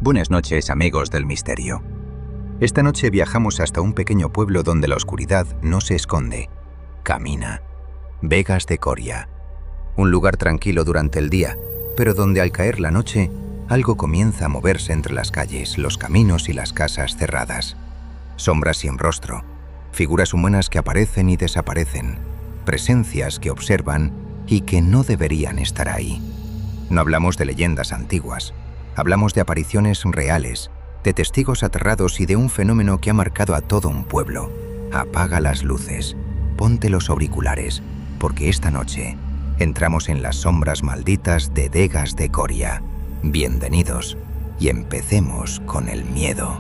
Buenas noches, amigos del misterio. Esta noche viajamos hasta un pequeño pueblo donde la oscuridad no se esconde, camina. Vegas de Coria. Un lugar tranquilo durante el día, pero donde al caer la noche, algo comienza a moverse entre las calles, los caminos y las casas cerradas. Sombras sin rostro, figuras humanas que aparecen y desaparecen, presencias que observan y que no deberían estar ahí. No hablamos de leyendas antiguas, hablamos de apariciones reales, de testigos aterrados y de un fenómeno que ha marcado a todo un pueblo. Apaga las luces, ponte los auriculares, porque esta noche entramos en las sombras malditas de Vegas de Coria. Bienvenidos y empecemos con el miedo.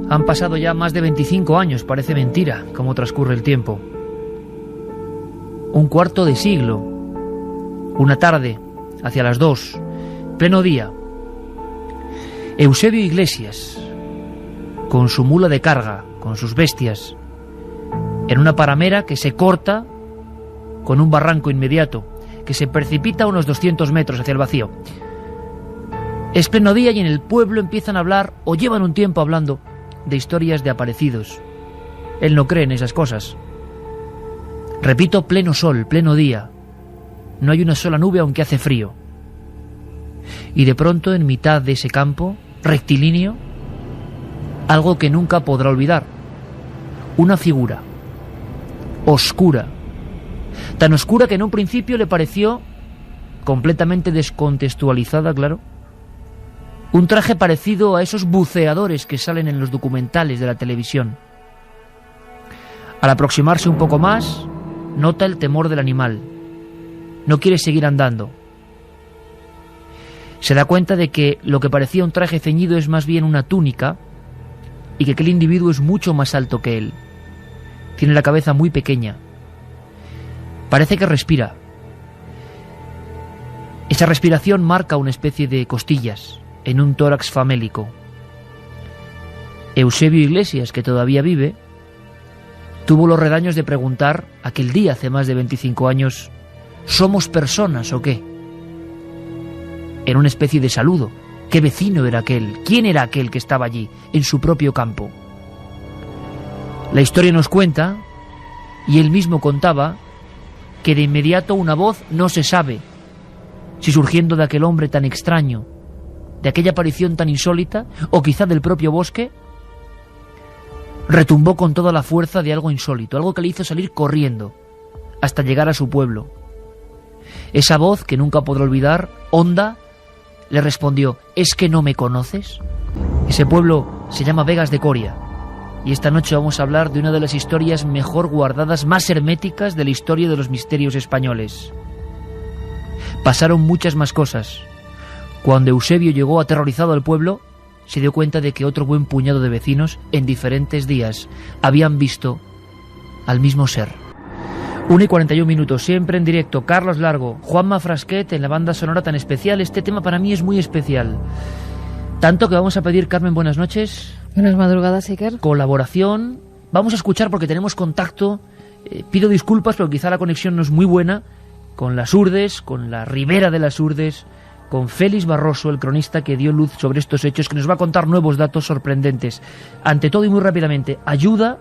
Han pasado ya más de 25 años, parece mentira cómo transcurre el tiempo. Un cuarto de siglo, una tarde, hacia las 2, pleno día. Eusebio Iglesias, con su mula de carga, con sus bestias, en una paramera que se corta con un barranco inmediato, que se precipita a unos 200 metros hacia el vacío. Es pleno día y en el pueblo empiezan a hablar, o llevan un tiempo hablando, de historias de aparecidos. Él no cree en esas cosas. Repito, pleno sol, pleno día. No hay una sola nube aunque hace frío. Y de pronto, en mitad de ese campo, rectilíneo, algo que nunca podrá olvidar. Una figura, oscura. Tan oscura que en un principio le pareció completamente descontextualizada, claro. Un traje parecido a esos buceadores que salen en los documentales de la televisión. Al aproximarse un poco más, nota el temor del animal. No quiere seguir andando. Se da cuenta de que lo que parecía un traje ceñido es más bien una túnica y que aquel individuo es mucho más alto que él. Tiene la cabeza muy pequeña. Parece que respira. Esa respiración marca una especie de costillas en un tórax famélico. Eusebio Iglesias, que todavía vive, tuvo los redaños de preguntar aquel día, hace más de 25 años, ¿somos personas o qué? En una especie de saludo. ¿Qué vecino era aquel? ¿Quién era aquel que estaba allí, en su propio campo? La historia nos cuenta, y él mismo contaba, que de inmediato una voz no se sabe si surgiendo de aquel hombre tan extraño, de aquella aparición tan insólita, o quizá del propio bosque, retumbó con toda la fuerza de algo insólito, algo que le hizo salir corriendo hasta llegar a su pueblo. Esa voz, que nunca podrá olvidar, honda, le respondió: ¿es que no me conoces? Ese pueblo se llama Vegas de Coria, y esta noche vamos a hablar de una de las historias mejor guardadas, más herméticas de la historia de los misterios españoles. Pasaron muchas más cosas. Cuando Eusebio llegó aterrorizado al pueblo, se dio cuenta de que otro buen puñado de vecinos, en diferentes días, habían visto al mismo ser. 1:41, siempre en directo. Carlos Largo, Juanma Frasquet en la banda sonora tan especial. Este tema para mí es muy especial. Tanto que vamos a pedir, Carmen, buenas noches. Buenas madrugadas, Iker. Colaboración. Vamos a escuchar porque tenemos contacto. Pido disculpas, pero quizá la conexión no es muy buena. Con las Urdes, con la Ribera de las Urdes, con Félix Barroso, el cronista que dio luz sobre estos hechos, que nos va a contar nuevos datos sorprendentes. Ante todo y muy rápidamente, ayuda,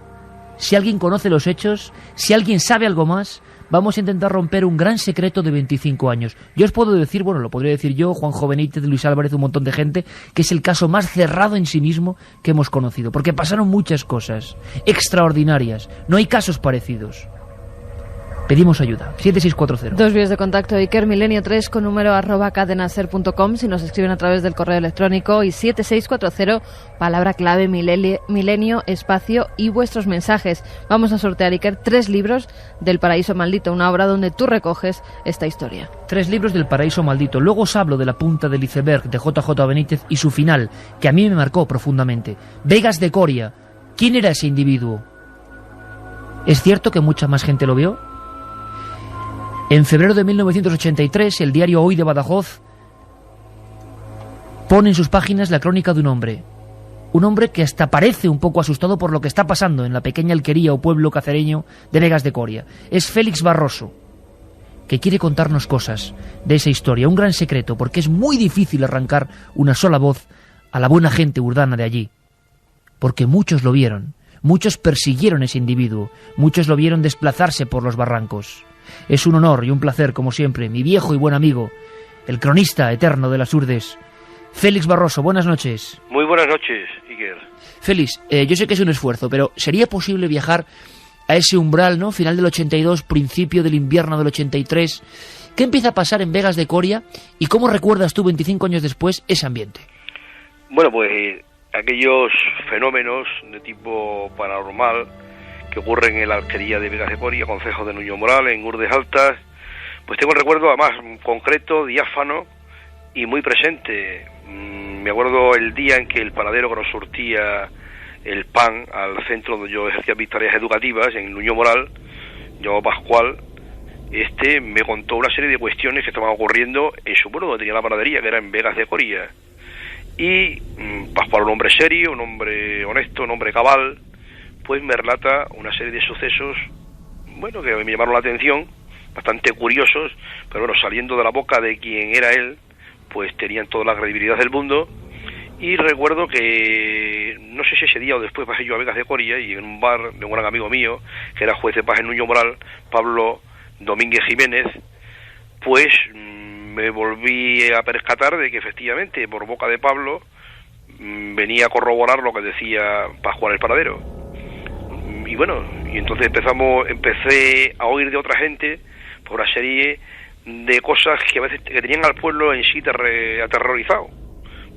si alguien conoce los hechos, si alguien sabe algo más, vamos a intentar romper un gran secreto de 25 años. Yo os puedo decir, bueno, lo podría decir yo, Juanjo Benítez, Luis Álvarez, un montón de gente, que es el caso más cerrado en sí mismo que hemos conocido, porque pasaron muchas cosas extraordinarias, no hay casos parecidos. Pedimos ayuda. 7640. Dos vías de contacto: Iker Milenio3 con número @cadenaser.com si nos escriben a través del correo electrónico, y 7640, palabra clave milenio, espacio y vuestros mensajes. Vamos a sortear, Iker, 3 libros del Paraíso Maldito, una obra donde tú recoges esta historia. 3 libros del Paraíso Maldito. Luego os hablo de La punta del iceberg de JJ Benítez y su final, que a mí me marcó profundamente. Vegas de Coria. ¿Quién era ese individuo? ¿Es cierto que mucha más gente lo vio? En febrero de 1983, el diario Hoy de Badajoz pone en sus páginas la crónica de un hombre que hasta parece un poco asustado por lo que está pasando en la pequeña alquería o pueblo cacereño de Vegas de Coria. Es Félix Barroso. que quiere contarnos cosas de esa historia, un gran secreto, porque es muy difícil arrancar una sola voz a la buena gente urdana de allí, porque muchos lo vieron, muchos persiguieron ese individuo, muchos lo vieron desplazarse por los barrancos. Es un honor y un placer, como siempre, mi viejo y buen amigo, el cronista eterno de las urdes, Félix Barroso. Buenas noches. Muy buenas noches, Iker. Félix, yo sé que es un esfuerzo, pero ¿sería posible viajar a ese umbral, ¿no? Final del 82, principio del invierno del 83. ¿Qué empieza a pasar en Vegas de Coria y cómo recuerdas tú 25 años después ese ambiente? Bueno, pues aquellos fenómenos de tipo paranormal que ocurren en la alquería de Vegas de Coria, concejo de Nuño Moral, en Urdes Altas, pues tengo el recuerdo además concreto, diáfano y muy presente. Me acuerdo el día en que el panadero que nos surtía el pan al centro donde yo ejercía mis tareas educativas, en Nuño Moral, llamado Pascual, me contó una serie de cuestiones que estaban ocurriendo en su pueblo donde tenía la panadería, que era en Vegas de Coria. Y Pascual, un hombre serio, un hombre honesto, un hombre cabal, pues me relata una serie de sucesos, bueno, que me llamaron la atención, bastante curiosos, pero bueno, saliendo de la boca de quien era él, pues tenían toda la credibilidad del mundo. Y recuerdo que, no sé si ese día o después pasé yo a Vegas de Coria y en un bar de un gran amigo mío, que era juez de paz en Nuño Moral, Pablo Domínguez Jiménez, pues me volví a percatar de que efectivamente por boca de Pablo venía a corroborar lo que decía Pascual el panadero. Y bueno, y entonces empecé a oír de otra gente por una serie de cosas que a veces que tenían al pueblo en sí aterrorizado.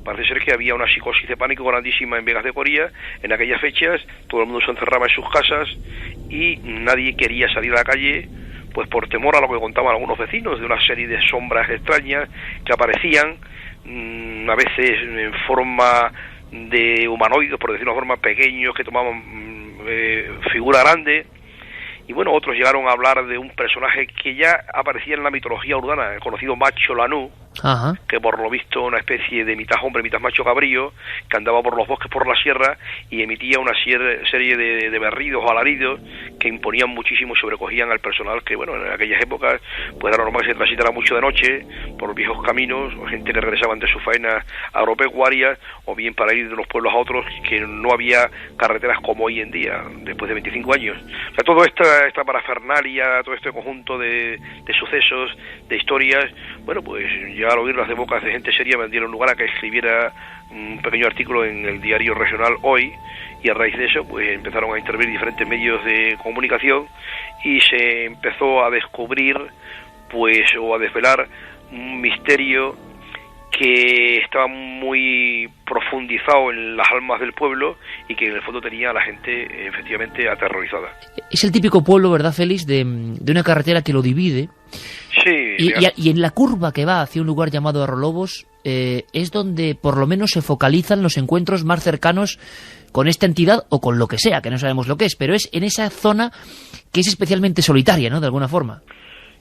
Parece ser que había una psicosis de pánico grandísima en Vegas de Coria en aquellas fechas, todo el mundo se encerraba en sus casas y nadie quería salir a la calle, pues por temor a lo que contaban algunos vecinos, de una serie de sombras extrañas que aparecían, a veces en forma de humanoides, por decirlo de una forma, pequeños que tomaban figura grande. Y bueno, otros llegaron a hablar de un personaje que ya aparecía en la mitología urbana, el conocido Macho Lanú, que por lo visto una especie de mitad hombre, mitad macho cabrío, que andaba por los bosques, por la sierra, y emitía una serie de berridos o alaridos que imponían muchísimo y sobrecogían al personal que, bueno, en aquellas épocas pues era normal que se transitara mucho de noche por viejos caminos, o gente que regresaban de sus faenas agropecuarias, o bien para ir de unos pueblos a otros, que no había carreteras como hoy en día, después de 25 años. O sea, todo esta parafernalia, todo este conjunto de sucesos, de historias, bueno, pues ya al oírlas de bocas de gente seria me dieron lugar a que escribiera un pequeño artículo en el diario regional Hoy, y a raíz de eso pues empezaron a intervenir diferentes medios de comunicación y se empezó a descubrir pues o a desvelar un misterio que estaba muy profundizado en las almas del pueblo y que en el fondo tenía a la gente efectivamente aterrorizada. Es el típico pueblo, ¿verdad, Félix?, de una carretera que lo divide. Sí. Y en la curva que va hacia un lugar llamado Arrolobos es donde por lo menos se focalizan los encuentros más cercanos con esta entidad o con lo que sea, que no sabemos lo que es, pero es en esa zona que es especialmente solitaria, ¿no?, de alguna forma.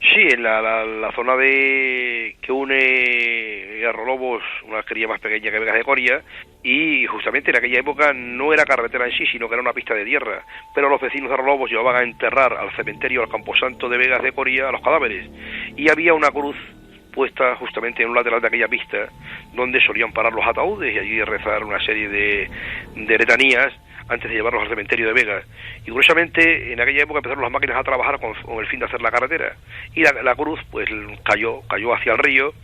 Sí, en la zona que une Arrolobos, una alquería más pequeña que Vegas de Coria, y justamente en aquella época no era carretera en sí, sino que era una pista de tierra, pero los vecinos de Arrolobos llevaban a enterrar al cementerio, al camposanto de Vegas de Coria, a los cadáveres, y había una cruz puesta justamente en un lateral de aquella pista, donde solían parar los ataúdes y allí rezar una serie de letanías antes de llevarlos al cementerio de Vegas. Y curiosamente en aquella época empezaron las máquinas a trabajar con el fin de hacer la carretera, y la cruz pues cayó hacia el río,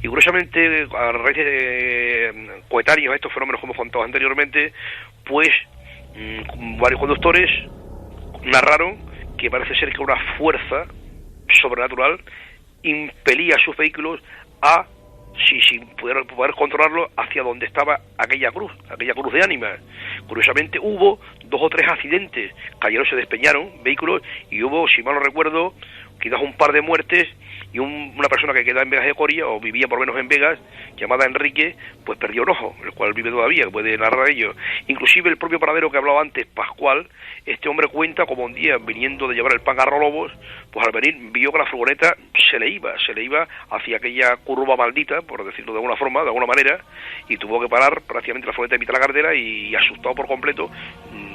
y curiosamente a raíz de coetáneos a estos fenómenos como hemos contado anteriormente, pues varios conductores narraron que parece ser que una fuerza sobrenatural impelía a sus vehículos a, sin poder controlarlo, hacia donde estaba aquella cruz de ánimas. Curiosamente hubo 2 o 3 accidentes, cayeron, se despeñaron vehículos, y hubo, si mal no recuerdo, quizás un par de muertes, y una persona que quedaba en Vegas de Coria, o vivía por lo menos en Vegas, llamada Enrique, pues perdió un ojo, el cual vive todavía, que puede narrar ello. Inclusive el propio panadero que hablaba antes, Pascual, este hombre cuenta como un día, viniendo de llevar el pan a Arrolobos, pues al venir vio que la furgoneta se le iba hacia aquella curva maldita, por decirlo de alguna forma, de alguna manera, y tuvo que parar prácticamente la furgoneta en mitad de la carretera, y asustado por completo,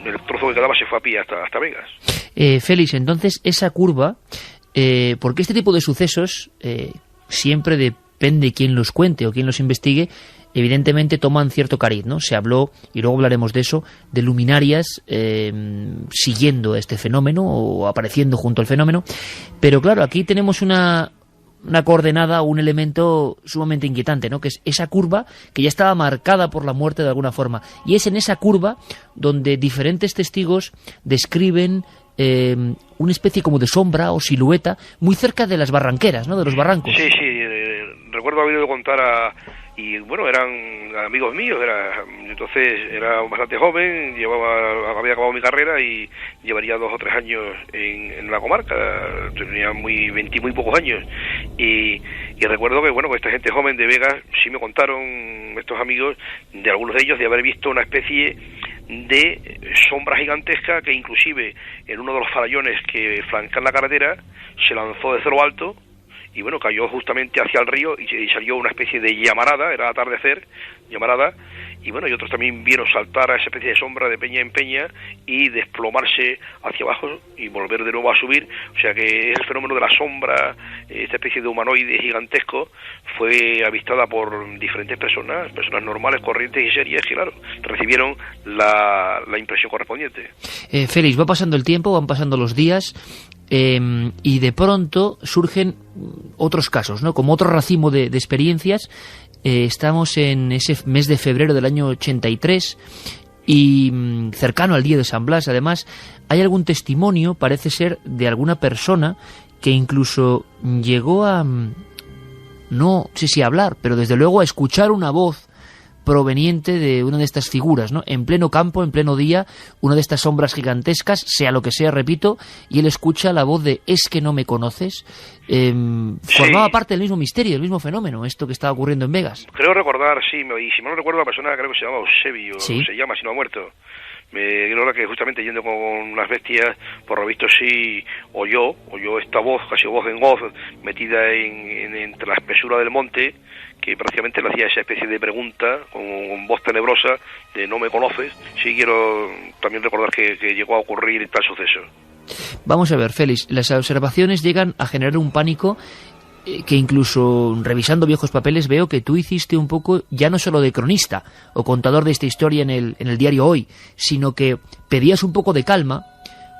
el trozo que quedaba se fue a pie hasta Vegas. Félix, entonces esa curva porque este tipo de sucesos siempre depende quién los cuente o quién los investigue, evidentemente toman cierto cariz, ¿no? Se habló, y luego hablaremos de eso, de luminarias siguiendo este fenómeno o apareciendo junto al fenómeno, pero claro, aquí tenemos una coordenada o un elemento sumamente inquietante, ¿no? Que es esa curva que ya estaba marcada por la muerte de alguna forma, y es en esa curva donde diferentes testigos describen una especie como de sombra o silueta muy cerca de las barranqueras, ¿no? De los barrancos. Sí, recuerdo haber oído contar y bueno, eran amigos míos, entonces era bastante joven, había acabado mi carrera y llevaría 2 o 3 años en la comarca, tenía muy pocos años, y recuerdo que bueno, que esta gente joven de Vegas sí me contaron, estos amigos, de algunos de ellos, de haber visto una especie de sombra gigantesca que inclusive en uno de los farallones que flanquean la carretera se lanzó desde lo alto y bueno, cayó justamente hacia el río y salió una especie de llamarada, era atardecer, llamarada, y bueno, y otros también vieron saltar a esa especie de sombra de peña en peña y desplomarse hacia abajo y volver de nuevo a subir. O sea que el fenómeno de la sombra, esta especie de humanoide gigantesco, fue avistada por diferentes personas normales, corrientes y serias, que claro, recibieron la impresión correspondiente. Félix, va pasando el tiempo, van pasando los días, y de pronto surgen otros casos, ¿no? Como otro racimo de experiencias. Estamos en ese mes de febrero del año 83 y cercano al día de San Blas, además, hay algún testimonio, parece ser, de alguna persona que incluso llegó a, no sé si a hablar, pero desde luego a escuchar una voz proveniente de una de estas figuras, ¿no? En pleno campo, en pleno día, una de estas sombras gigantescas, sea lo que sea, repito, y él escucha la voz de «¿Es que no me conoces?». Formaba parte del mismo misterio, del mismo fenómeno, esto que estaba ocurriendo en Vegas. Creo recordar, sí, y si mal no recuerdo, la persona creo que se llama Eusebio, ¿sí? Se llama, si no ha muerto. Creo que justamente yendo con las bestias, por lo visto sí oyó esta voz, casi voz en voz, metida entre la espesura del monte, que prácticamente le hacía esa especie de pregunta con voz tenebrosa de «¿no me conoces?». Sí quiero también recordar que llegó a ocurrir tal suceso. Vamos a ver, Félix, las observaciones llegan a generar un pánico que incluso revisando viejos papeles veo que tú hiciste un poco, ya no solo de cronista o contador de esta historia en el diario Hoy, sino que pedías un poco de calma,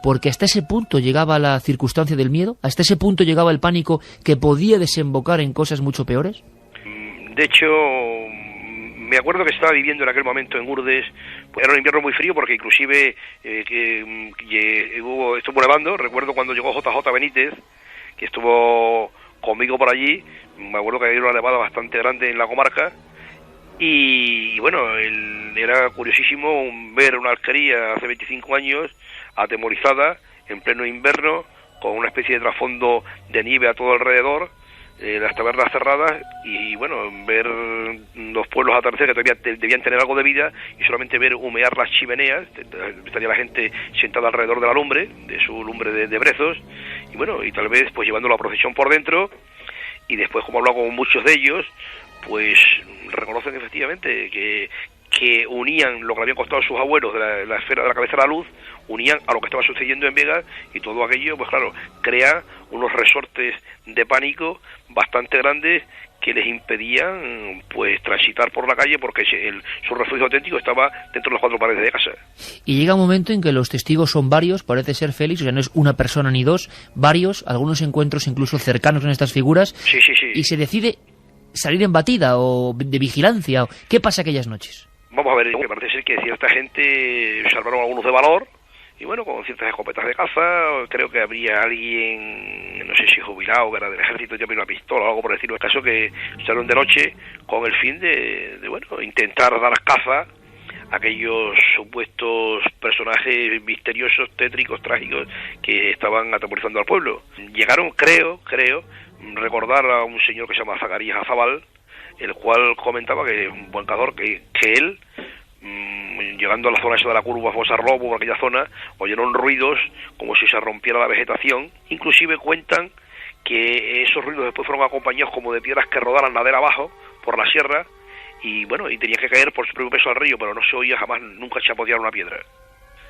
porque hasta ese punto llegaba la circunstancia del miedo, hasta ese punto llegaba el pánico que podía desembocar en cosas mucho peores. De hecho, me acuerdo que estaba viviendo en aquel momento en Urdes, era un invierno muy frío porque inclusive estuvo nevando. Recuerdo cuando llegó JJ Benítez, que estuvo conmigo por allí, me acuerdo que había una nevada bastante grande en la comarca, y bueno, era curiosísimo ver una alquería hace 25 años atemorizada en pleno invierno, con una especie de trasfondo de nieve a todo alrededor, las tabernas cerradas, y bueno, ver los pueblos atardecer que todavía debían tener algo de vida, y solamente ver humear las chimeneas, estaría la gente sentada alrededor de la lumbre, de su lumbre de brezos, y bueno, y tal vez pues llevando la procesión por dentro, y después, como he hablado con muchos de ellos, pues reconocen efectivamente que unían lo que le habían costado sus abuelos de la esfera de la cabeza a la luz, unían a lo que estaba sucediendo en Vegas, y todo aquello, pues claro, crea unos resortes de pánico bastante grandes que les impedían pues transitar por la calle, porque su refugio auténtico estaba dentro de las 4 paredes de casa. Y llega un momento en que los testigos son varios, parece ser, Félix, o sea, no es una persona ni dos, varios, algunos encuentros incluso cercanos en estas figuras, sí. Y se decide salir en batida o de vigilancia. ¿Qué pasa aquellas noches? Vamos a ver, que parece ser que cierta gente salvaron algunos de valor, y bueno, con ciertas escopetas de caza. Creo que habría alguien, no sé si jubilado, que era del ejército, ya una pistola o algo por decirlo. El caso que salieron de noche con el fin de bueno, intentar dar caza a aquellos supuestos personajes misteriosos, tétricos, trágicos, que estaban atemorizando al pueblo. Llegaron, creo recordar a un señor que se llama Zacarías Azabal, el cual comentaba que un buen cazador, que él, llegando a la zona esa de la curva Fosa Robo, por aquella zona, oyeron ruidos como si se rompiera la vegetación. Inclusive cuentan que esos ruidos después fueron acompañados como de piedras que rodaran ladera abajo por la sierra, y bueno, y tenían que caer por su propio peso al río, pero no se oía jamás, nunca chapotear una piedra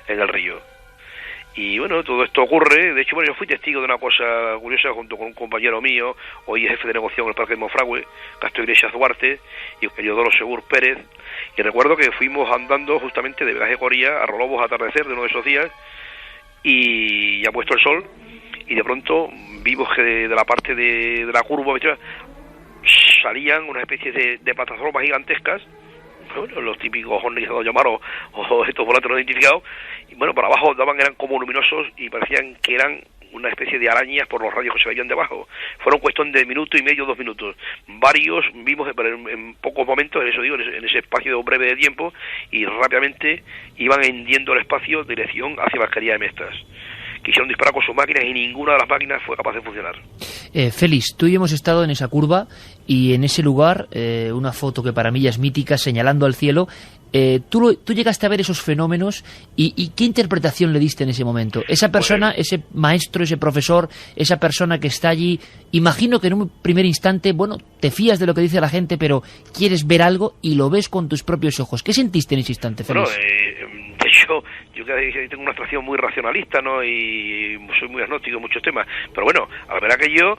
en el río. Y bueno, todo esto ocurre. De hecho, bueno, yo fui testigo de una cosa curiosa junto con un compañero mío, hoy jefe de negociación en el Parque de Monfragüe, Castro Iglesias Duarte, y Eliodoro Segur Pérez. Y recuerdo que fuimos andando justamente de Vegas de Coria a Rolobos a atardecer de uno de esos días, y ya puesto el sol, y de pronto vimos que de la parte de la curva salían una especie de plataformas gigantescas, bueno, los típicos ovnis llamados o estos volantes no identificados, y bueno, por abajo eran como luminosos y parecían que eran una especie de arañas por los rayos que se veían debajo. Fueron cuestión de minuto y medio, 2 minutos. Varios vimos en pocos momentos, en eso digo, en ese espacio breve de tiempo, y rápidamente iban hendiendo el espacio dirección hacia la alquería de Mestas. Quisieron disparar con sus máquinas y ninguna de las máquinas fue capaz de funcionar. Félix, tú y yo hemos estado en esa curva y en ese lugar, una foto que para mí ya es mítica, señalando al cielo. Tú llegaste a ver esos fenómenos y ¿qué interpretación le diste en ese momento? Esa persona, ese maestro, ese profesor, esa persona que está allí, imagino que en un primer instante, bueno, te fías de lo que dice la gente, pero quieres ver algo y lo ves con tus propios ojos. ¿Qué sentiste en ese instante, Félix? Bueno, de hecho, yo tengo una atracción muy racionalista, ¿no? Y soy muy agnóstico en muchos temas, pero bueno, al ver aquello,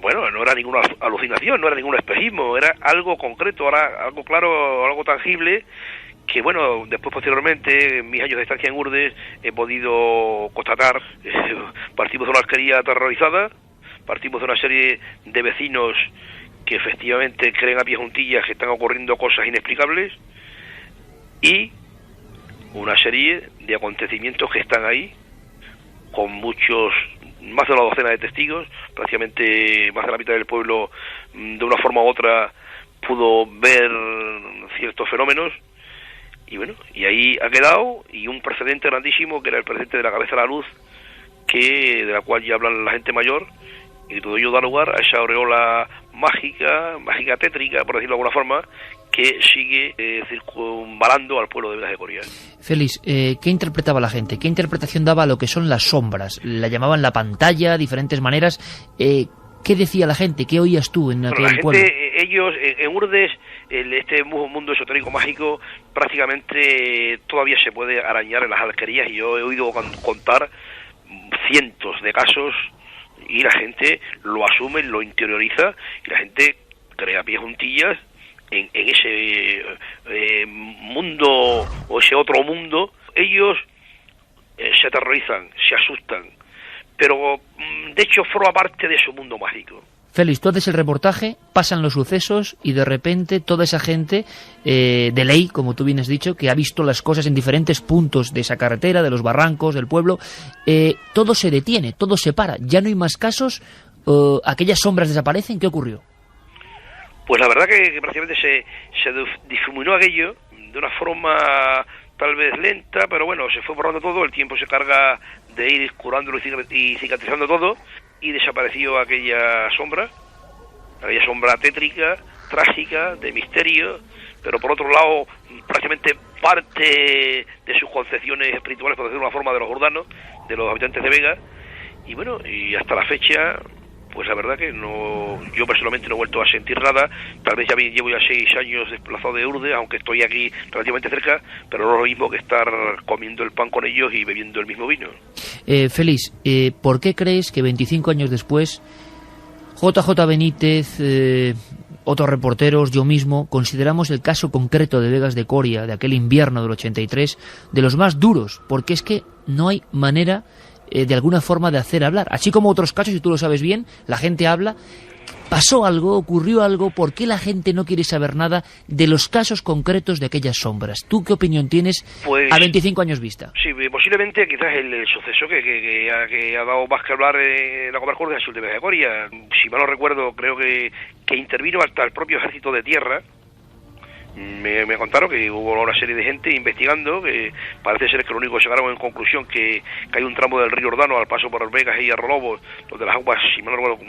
bueno, no era ninguna alucinación, no era ningún espejismo, era algo concreto, era algo claro, algo tangible, que bueno, después posteriormente, en mis años de estancia en Urdes, he podido constatar. Partimos de una alquería aterrorizada, partimos de una serie de vecinos que efectivamente creen a pie juntillas que están ocurriendo cosas inexplicables, y una serie de acontecimientos que están ahí, con muchos, más de una docena de testigos, prácticamente más de la mitad del pueblo, de una forma u otra, pudo ver ciertos fenómenos. Y bueno, y ahí ha quedado, y un precedente grandísimo, que era el precedente de la cabeza a la luz, de la cual ya hablan la gente mayor, y todo ello da lugar a esa aureola mágica tétrica, por decirlo de alguna forma, que sigue circunvalando al pueblo de Vegas de Coria. Félix, ¿qué interpretaba la gente? ¿Qué interpretación daba a lo que son las sombras? La llamaban la pantalla, diferentes maneras. ¿Qué decía la gente? ¿Qué oías tú en aquel pueblo? Ellos, en Urdes, este mundo esotérico mágico prácticamente todavía se puede arañar en las alquerías, y yo he oído contar cientos de casos, y la gente lo asume, lo interioriza, y la gente cree a pie juntillas en ese mundo, o ese otro mundo. Ellos se aterrorizan, se asustan, pero de hecho forma parte de su mundo mágico. Félix, tú haces el reportaje, pasan los sucesos y de repente toda esa gente de ley, como tú bien has dicho, que ha visto las cosas en diferentes puntos de esa carretera, de los barrancos, del pueblo, todo se detiene, todo se para, ya no hay más casos, aquellas sombras desaparecen. ¿Qué ocurrió? Pues la verdad que prácticamente se difuminó aquello de una forma tal vez lenta, pero bueno, se fue borrando todo, el tiempo se carga de ir curándolo y cicatrizando todo, y desapareció aquella sombra tétrica, trágica, de misterio, pero por otro lado, prácticamente parte de sus concepciones espirituales, por decirlo de una forma, de los urdanos, de los habitantes de Vega. Y bueno, y hasta la fecha, pues la verdad que yo personalmente no he vuelto a sentir nada. Tal vez llevo ya 6 años desplazado de Urdes, aunque estoy aquí relativamente cerca, pero no es lo mismo que estar comiendo el pan con ellos y bebiendo el mismo vino. Félix, ¿por qué crees que 25 años después JJ Benítez, otros reporteros, yo mismo, consideramos el caso concreto de Vegas de Coria, de aquel invierno del 83, de los más duros? Porque es que no hay manera de alguna forma de hacer hablar. Así como otros casos, y tú lo sabes bien, la gente habla. ¿Pasó algo? ¿Ocurrió algo? ¿Por qué la gente no quiere saber nada de los casos concretos de aquellas sombras? ¿Tú qué opinión tienes a 25 años vista? Sí, posiblemente quizás el suceso que ha dado más que hablar en la comarca de Sur de Vegas de Coria. Si mal no recuerdo, creo que intervino hasta el propio ejército de tierra. Me contaron que hubo una serie de gente investigando, que parece ser que lo único que llegaron en conclusión que hay un tramo del río Ordano al paso por Vegas y Arrolobos, donde las aguas, si no recuerdo,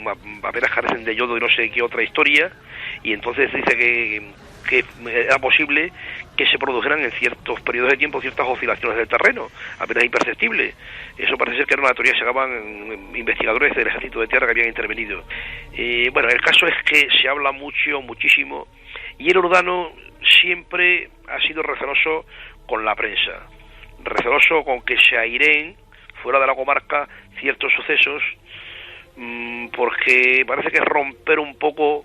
apenas carecen de yodo y no sé qué otra historia, y entonces dice que era posible que se produjeran en ciertos periodos de tiempo ciertas oscilaciones del terreno, apenas imperceptibles. Eso parece ser que era una teoría que sacaban investigadores del ejército de tierra que habían intervenido. Bueno, el caso es que se habla muchísimo, y el Ordano siempre ha sido receloso con la prensa, receloso con que se aireen fuera de la comarca ciertos sucesos, porque parece que es romper un poco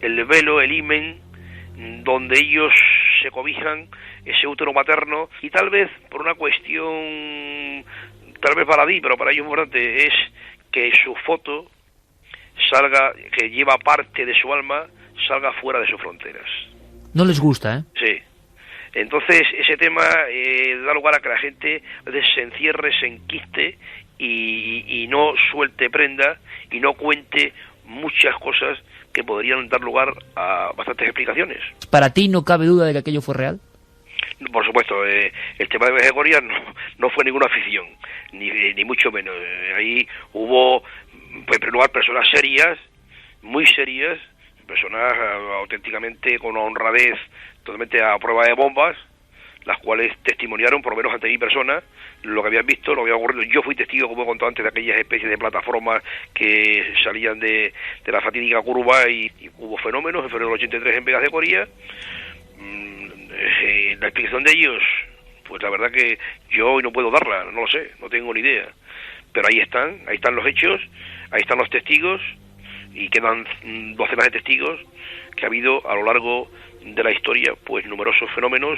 el velo, el himen, donde ellos se cobijan, ese útero materno, y tal vez por una cuestión, tal vez baladí, pero para ellos importante, es que su foto salga, que lleva parte de su alma, salga fuera de sus fronteras. No les gusta, ¿eh? Sí. Entonces, ese tema da lugar a que la gente a veces se encierre, se enquiste y no suelte prenda y no cuente muchas cosas que podrían dar lugar a bastantes explicaciones. ¿Para ti no cabe duda de que aquello fue real? Por supuesto, el tema de Begoria no fue ninguna ficción, ni mucho menos. Ahí hubo, en primer lugar, personas serias, muy serias, personas auténticamente con una honradez totalmente a prueba de bombas, las cuales testimoniaron, por lo menos ante mi persona, lo que habían visto, lo que había ocurrido. Yo fui testigo, como he contado antes, de aquellas especies de plataformas que salían de la fatídica curva, y hubo fenómenos en febrero del 83 en Vegas de Coria. La explicación de ellos, pues la verdad que yo hoy no puedo darla, no lo sé, no tengo ni idea. Pero ahí están los hechos, ahí están los testigos, y quedan docenas de testigos que ha habido a lo largo de la historia, pues numerosos fenómenos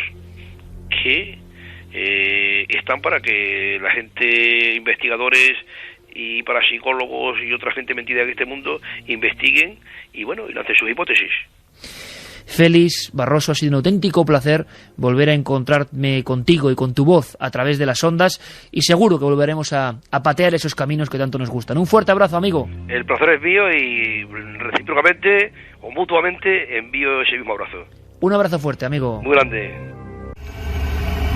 que están para que la gente, investigadores y para psicólogos y otra gente mentida de este mundo, investiguen y bueno, y lancen sus hipótesis. Félix Barroso, ha sido un auténtico placer volver a encontrarme contigo y con tu voz a través de las ondas, y seguro que volveremos a patear esos caminos que tanto nos gustan. Un fuerte abrazo, amigo. El placer es mío y recíprocamente o mutuamente envío ese mismo abrazo. Un abrazo fuerte, amigo. Muy grande.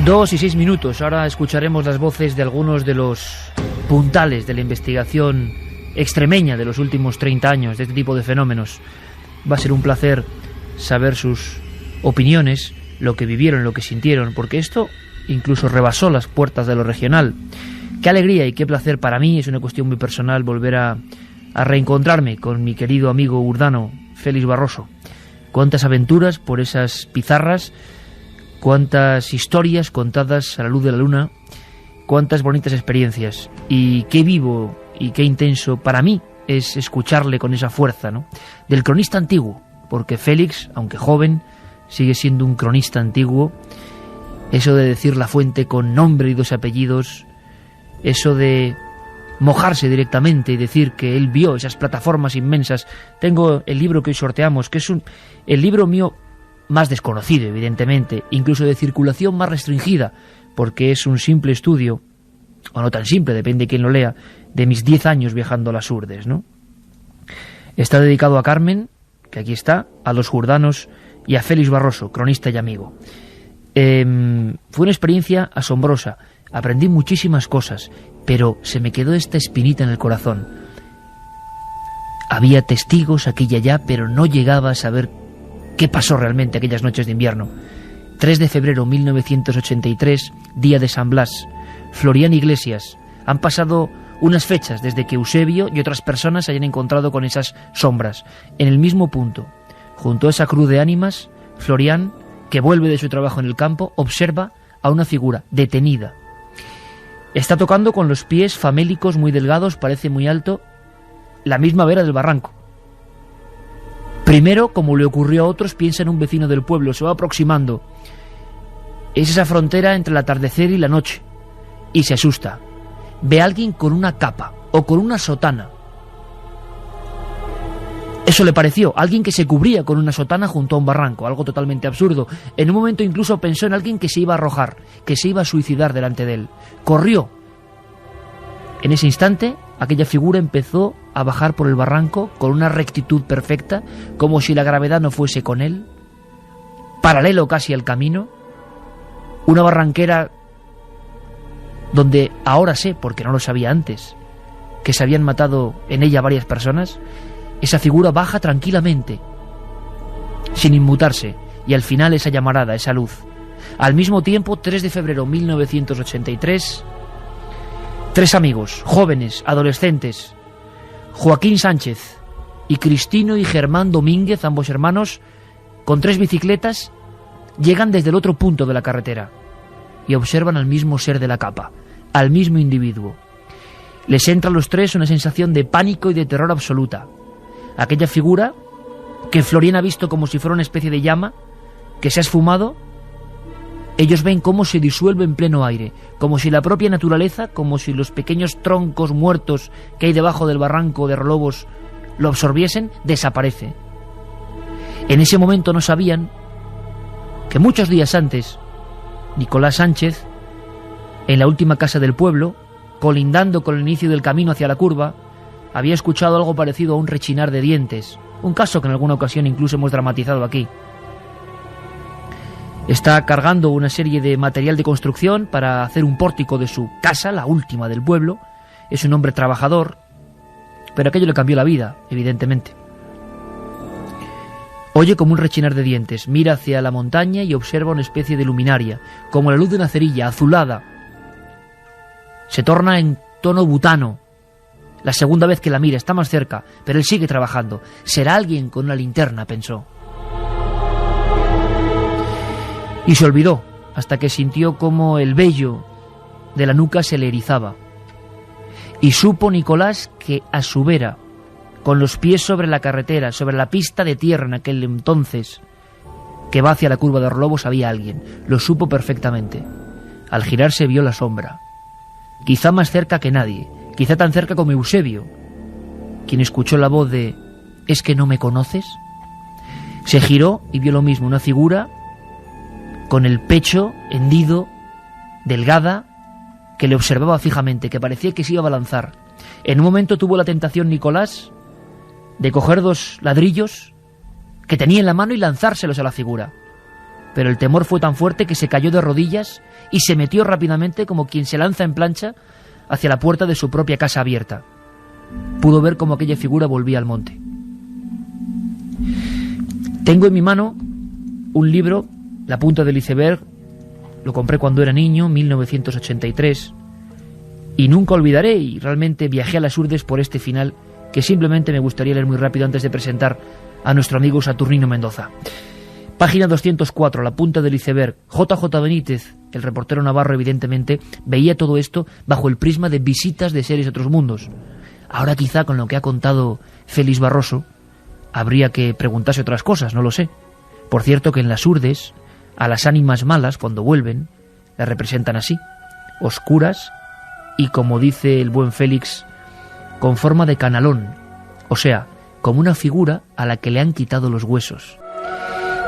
2:06. Ahora escucharemos las voces de algunos de los puntales de la investigación extremeña de los últimos 30 años de este tipo de fenómenos. Va a ser un placer saber sus opiniones, lo que vivieron, lo que sintieron, porque esto incluso rebasó las puertas de lo regional. Qué alegría y qué placer para mí, es una cuestión muy personal, volver a reencontrarme con mi querido amigo urdano, Félix Barroso. Cuántas aventuras por esas pizarras, cuántas historias contadas a la luz de la luna, cuántas bonitas experiencias, y qué vivo y qué intenso para mí es escucharle con esa fuerza, ¿no?, del cronista antiguo, porque Félix, aunque joven, sigue siendo un cronista antiguo. Eso de decir la fuente con nombre y 2 apellidos, eso de mojarse directamente y decir que él vio esas plataformas inmensas. Tengo el libro que hoy sorteamos, que es el libro mío más desconocido, evidentemente, incluso de circulación más restringida, porque es un simple estudio, o no tan simple, depende de quién lo lea, de mis 10 años viajando a las Urdes, ¿no? Está dedicado a Carmen, que aquí está, a los urdanos y a Félix Barroso, cronista y amigo. Fue una experiencia asombrosa, aprendí muchísimas cosas, pero se me quedó esta espinita en el corazón. Había testigos aquí y allá, pero no llegaba a saber qué pasó realmente aquellas noches de invierno. 3 de febrero 1983, día de San Blas. Florian Iglesias. Han pasado unas fechas desde que Eusebio y otras personas se hayan encontrado con esas sombras. En el mismo punto, junto a esa cruz de ánimas, Florian, que vuelve de su trabajo en el campo, observa a una figura detenida. Está tocando con los pies famélicos muy delgados, parece muy alto, la misma vera del barranco. Primero, como le ocurrió a otros, piensa en un vecino del pueblo, se va aproximando. Es esa frontera entre el atardecer y la noche, y se asusta. Ve a alguien con una capa o con una sotana. Eso le pareció, alguien que se cubría con una sotana junto a un barranco, algo totalmente absurdo. En un momento incluso pensó en alguien que se iba a arrojar, que se iba a suicidar delante de él. Corrió. En ese instante, aquella figura empezó a bajar por el barranco con una rectitud perfecta, como si la gravedad no fuese con él, paralelo casi al camino. Una barranquera donde ahora sé, porque no lo sabía antes, que se habían matado en ella varias personas. Esa figura baja tranquilamente, sin inmutarse, y al final esa llamarada, esa luz. Al mismo tiempo, 3 de febrero de 1983, 3 amigos, jóvenes, adolescentes, Joaquín Sánchez y Cristino y Germán Domínguez, ambos hermanos, con 3 bicicletas, llegan desde el otro punto de la carretera y observan al mismo ser de la capa, al mismo individuo. Les entra a los tres una sensación de pánico y de terror absoluta. Aquella figura que Florian ha visto como si fuera una especie de llama que se ha esfumado, ellos ven cómo se disuelve en pleno aire, como si la propia naturaleza, como si los pequeños troncos muertos que hay debajo del barranco de Relobos lo absorbiesen, desaparece. En ese momento no sabían que muchos días antes, Nicolás Sánchez, en la última casa del pueblo, colindando con el inicio del camino hacia la curva, había escuchado algo parecido a un rechinar de dientes, un caso que en alguna ocasión incluso hemos dramatizado aquí. Está cargando una serie de material de construcción para hacer un pórtico de su casa, la última del pueblo. Es un hombre trabajador, pero aquello le cambió la vida, evidentemente. Oye como un rechinar de dientes, mira hacia la montaña y observa una especie de luminaria, como la luz de una cerilla azulada. Se torna en tono butano. La segunda vez que la mira, está más cerca, pero él sigue trabajando. Será alguien con una linterna, pensó. Y se olvidó, hasta que sintió como el vello de la nuca se le erizaba. Y supo Nicolás que a su vera, con los pies sobre la carretera, sobre la pista de tierra en aquel entonces, que va hacia la curva de Relobos, había alguien. Lo supo perfectamente. Al girarse vio la sombra. Quizá más cerca que nadie, quizá tan cerca como Eusebio, quien escuchó la voz de «¿Es que no me conoces?». Se giró y vio lo mismo, una figura con el pecho hendido, delgada, que le observaba fijamente, que parecía que se iba a balanzar. En un momento tuvo la tentación Nicolás de coger 2 ladrillos que tenía en la mano y lanzárselos a la figura. Pero el temor fue tan fuerte que se cayó de rodillas y se metió rápidamente como quien se lanza en plancha hacia la puerta de su propia casa abierta. Pudo ver cómo aquella figura volvía al monte. Tengo en mi mano un libro, La punta del iceberg, lo compré cuando era niño, 1983, y nunca olvidaré, y realmente viajé a las Urdes por este final que simplemente me gustaría leer muy rápido antes de presentar a nuestro amigo Saturnino Mendoza. Página 204, La punta del iceberg. JJ Benítez, el reportero navarro, evidentemente, veía todo esto bajo el prisma de visitas de seres a otros mundos. Ahora quizá con lo que ha contado Félix Barroso habría que preguntarse otras cosas, no lo sé. Por cierto que en las Urdes, a las ánimas malas, cuando vuelven, las representan así, oscuras y, como dice el buen Félix, con forma de canalón, o sea, como una figura a la que le han quitado los huesos.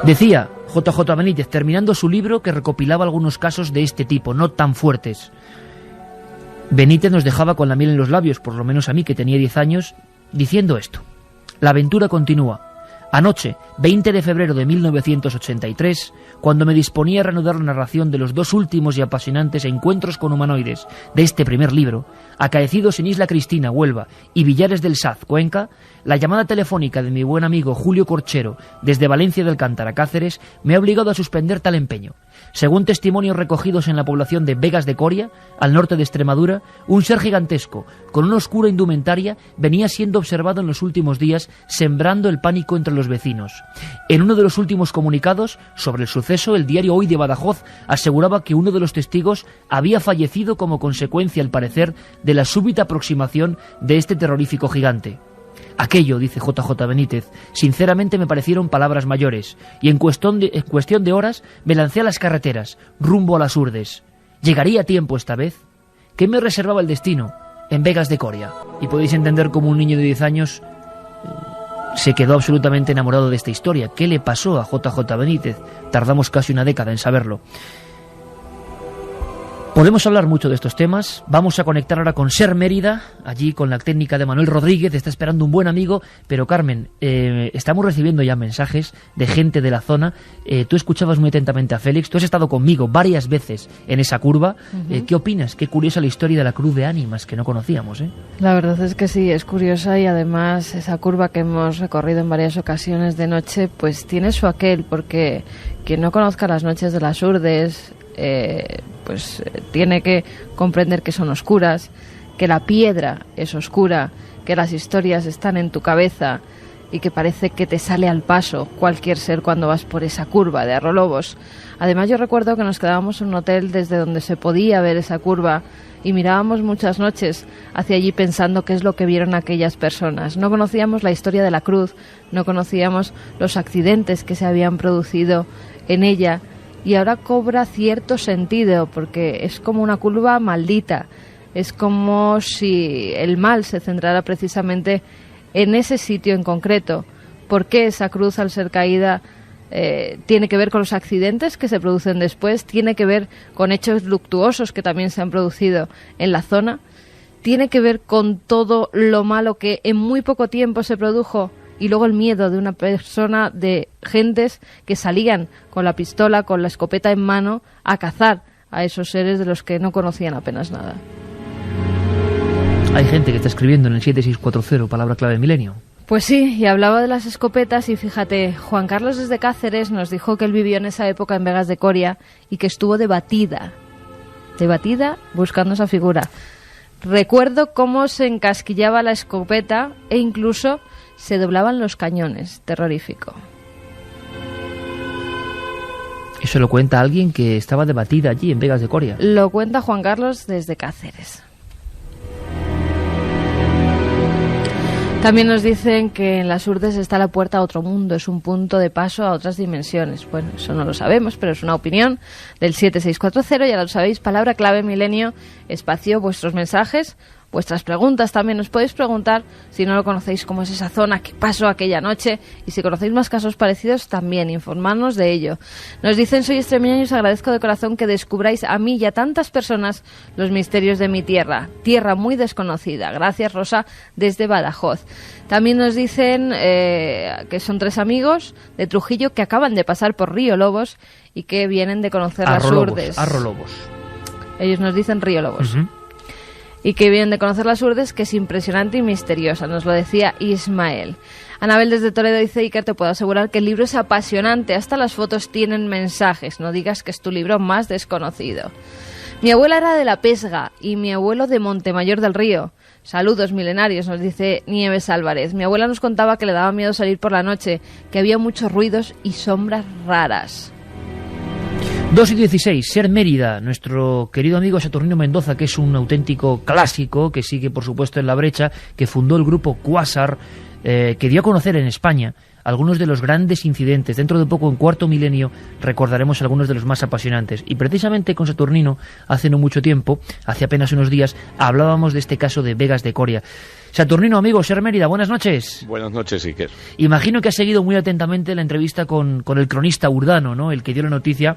Decía JJ Benítez, terminando su libro que recopilaba algunos casos de este tipo, no tan fuertes. Benítez nos dejaba con la miel en los labios, por lo menos a mí, que tenía 10 años, diciendo esto. La aventura continúa. Anoche, 20 de febrero de 1983, cuando me disponía a reanudar la narración de los 2 últimos y apasionantes encuentros con humanoides de este primer libro, acaecidos en Isla Cristina, Huelva, y Villares del Saz, Cuenca, la llamada telefónica de mi buen amigo Julio Corchero desde Valencia de Alcántara, Cáceres, me ha obligado a suspender tal empeño. Según testimonios recogidos en la población de Vegas de Coria, al norte de Extremadura, un ser gigantesco, con una oscura indumentaria, venía siendo observado en los últimos días, sembrando el pánico entre los vecinos. En uno de los últimos comunicados sobre el suceso, el diario Hoy de Badajoz aseguraba que uno de los testigos había fallecido como consecuencia, al parecer, de la súbita aproximación de este terrorífico gigante. Aquello, dice JJ Benítez, sinceramente me parecieron palabras mayores, y en cuestión de horas me lancé a las carreteras, rumbo a las Urdes. ¿Llegaría a tiempo esta vez? ¿Qué me reservaba el destino? En Vegas de Coria. Y podéis entender cómo un niño de 10 años se quedó absolutamente enamorado de esta historia. ¿Qué le pasó a JJ Benítez? Tardamos casi una década en saberlo. Podemos hablar mucho de estos temas. Vamos a conectar ahora con Ser Mérida, allí con la técnica de Manuel Rodríguez. Está esperando un buen amigo. Pero Carmen, estamos recibiendo ya mensajes de gente de la zona. Tú escuchabas muy atentamente a Félix. Tú has estado conmigo varias veces en esa curva. ¿Qué opinas? Qué curiosa la historia de la Cruz de Ánimas, que no conocíamos, ¿eh? La verdad es que sí, es curiosa, y además esa curva que hemos recorrido en varias ocasiones de noche, pues tiene su aquel, porque quien no conozca las noches de las Urdes, pues tiene que comprender que son oscuras, que la piedra es oscura, que las historias están en tu cabeza, y que parece que te sale al paso cualquier ser cuando vas por esa curva de Arrolobos. Además, yo recuerdo que nos quedábamos en un hotel desde donde se podía ver esa curva y mirábamos muchas noches hacia allí pensando qué es lo que vieron aquellas personas. No conocíamos la historia de la cruz, no conocíamos los accidentes que se habían producido en ella, y ahora cobra cierto sentido porque es como una curva maldita. Es como si el mal se centrara precisamente en ese sitio en concreto. ¿Por qué esa cruz, al ser caída, tiene que ver con los accidentes que se producen después? ¿Tiene que ver con hechos luctuosos que también se han producido en la zona? ¿Tiene que ver con todo lo malo que en muy poco tiempo se produjo? Y luego el miedo de una persona, de gentes que salían con la pistola, con la escopeta en mano, a cazar a esos seres de los que no conocían apenas nada. Hay gente que está escribiendo en el 7640, palabra clave milenio. Pues sí, y hablaba de las escopetas y fíjate, Juan Carlos desde Cáceres nos dijo que él vivió en esa época en Vegas de Coria y que estuvo debatida buscando esa figura. Recuerdo cómo se encasquillaba la escopeta e incluso se doblaban los cañones, terrorífico. Eso lo cuenta alguien que estaba debatida allí en Vegas de Coria. Lo cuenta Juan Carlos desde Cáceres. También nos dicen que en las Urdes está la puerta a otro mundo, es un punto de paso a otras dimensiones. Bueno, eso no lo sabemos, pero es una opinión del 7640, ya lo sabéis, palabra clave milenio, espacio, vuestros mensajes, vuestras preguntas también. Nos podéis preguntar, si no lo conocéis, cómo es esa zona, qué pasó aquella noche, y si conocéis más casos parecidos, también informarnos de ello. Nos dicen, soy extremeño y os agradezco de corazón que descubráis a mí y a tantas personas los misterios de mi tierra muy desconocida. Gracias, Rosa, desde Badajoz. También nos dicen que son 3 amigos de Trujillo que acaban de pasar por Río Lobos y que vienen de conocer las Urdes. Arrolobos. Ellos nos dicen Río Lobos. Uh-huh. Y que vienen de conocer las Urdes, que es impresionante y misteriosa, nos lo decía Ismael. Anabel desde Toledo dice, Iker, te puedo asegurar que el libro es apasionante, hasta las fotos tienen mensajes, no digas que es tu libro más desconocido. Mi abuela era de La Pesga y mi abuelo de Montemayor del Río. Saludos milenarios, nos dice Nieves Álvarez. Mi abuela nos contaba que le daba miedo salir por la noche, que había muchos ruidos y sombras raras. 2:16, Ser Mérida, nuestro querido amigo Saturnino Mendoza, que es un auténtico clásico, que sigue por supuesto en la brecha, que fundó el grupo Quasar, que dio a conocer en España algunos de los grandes incidentes. Dentro de poco, en Cuarto Milenio, recordaremos algunos de los más apasionantes. Y precisamente con Saturnino, hace no mucho tiempo, hace apenas unos días, hablábamos de este caso de Vegas de Coria. Saturnino, amigo, Ser Mérida, buenas noches. Buenas noches, Iker. Imagino que has seguido muy atentamente la entrevista con el cronista urdano, ¿no?, el que dio la noticia,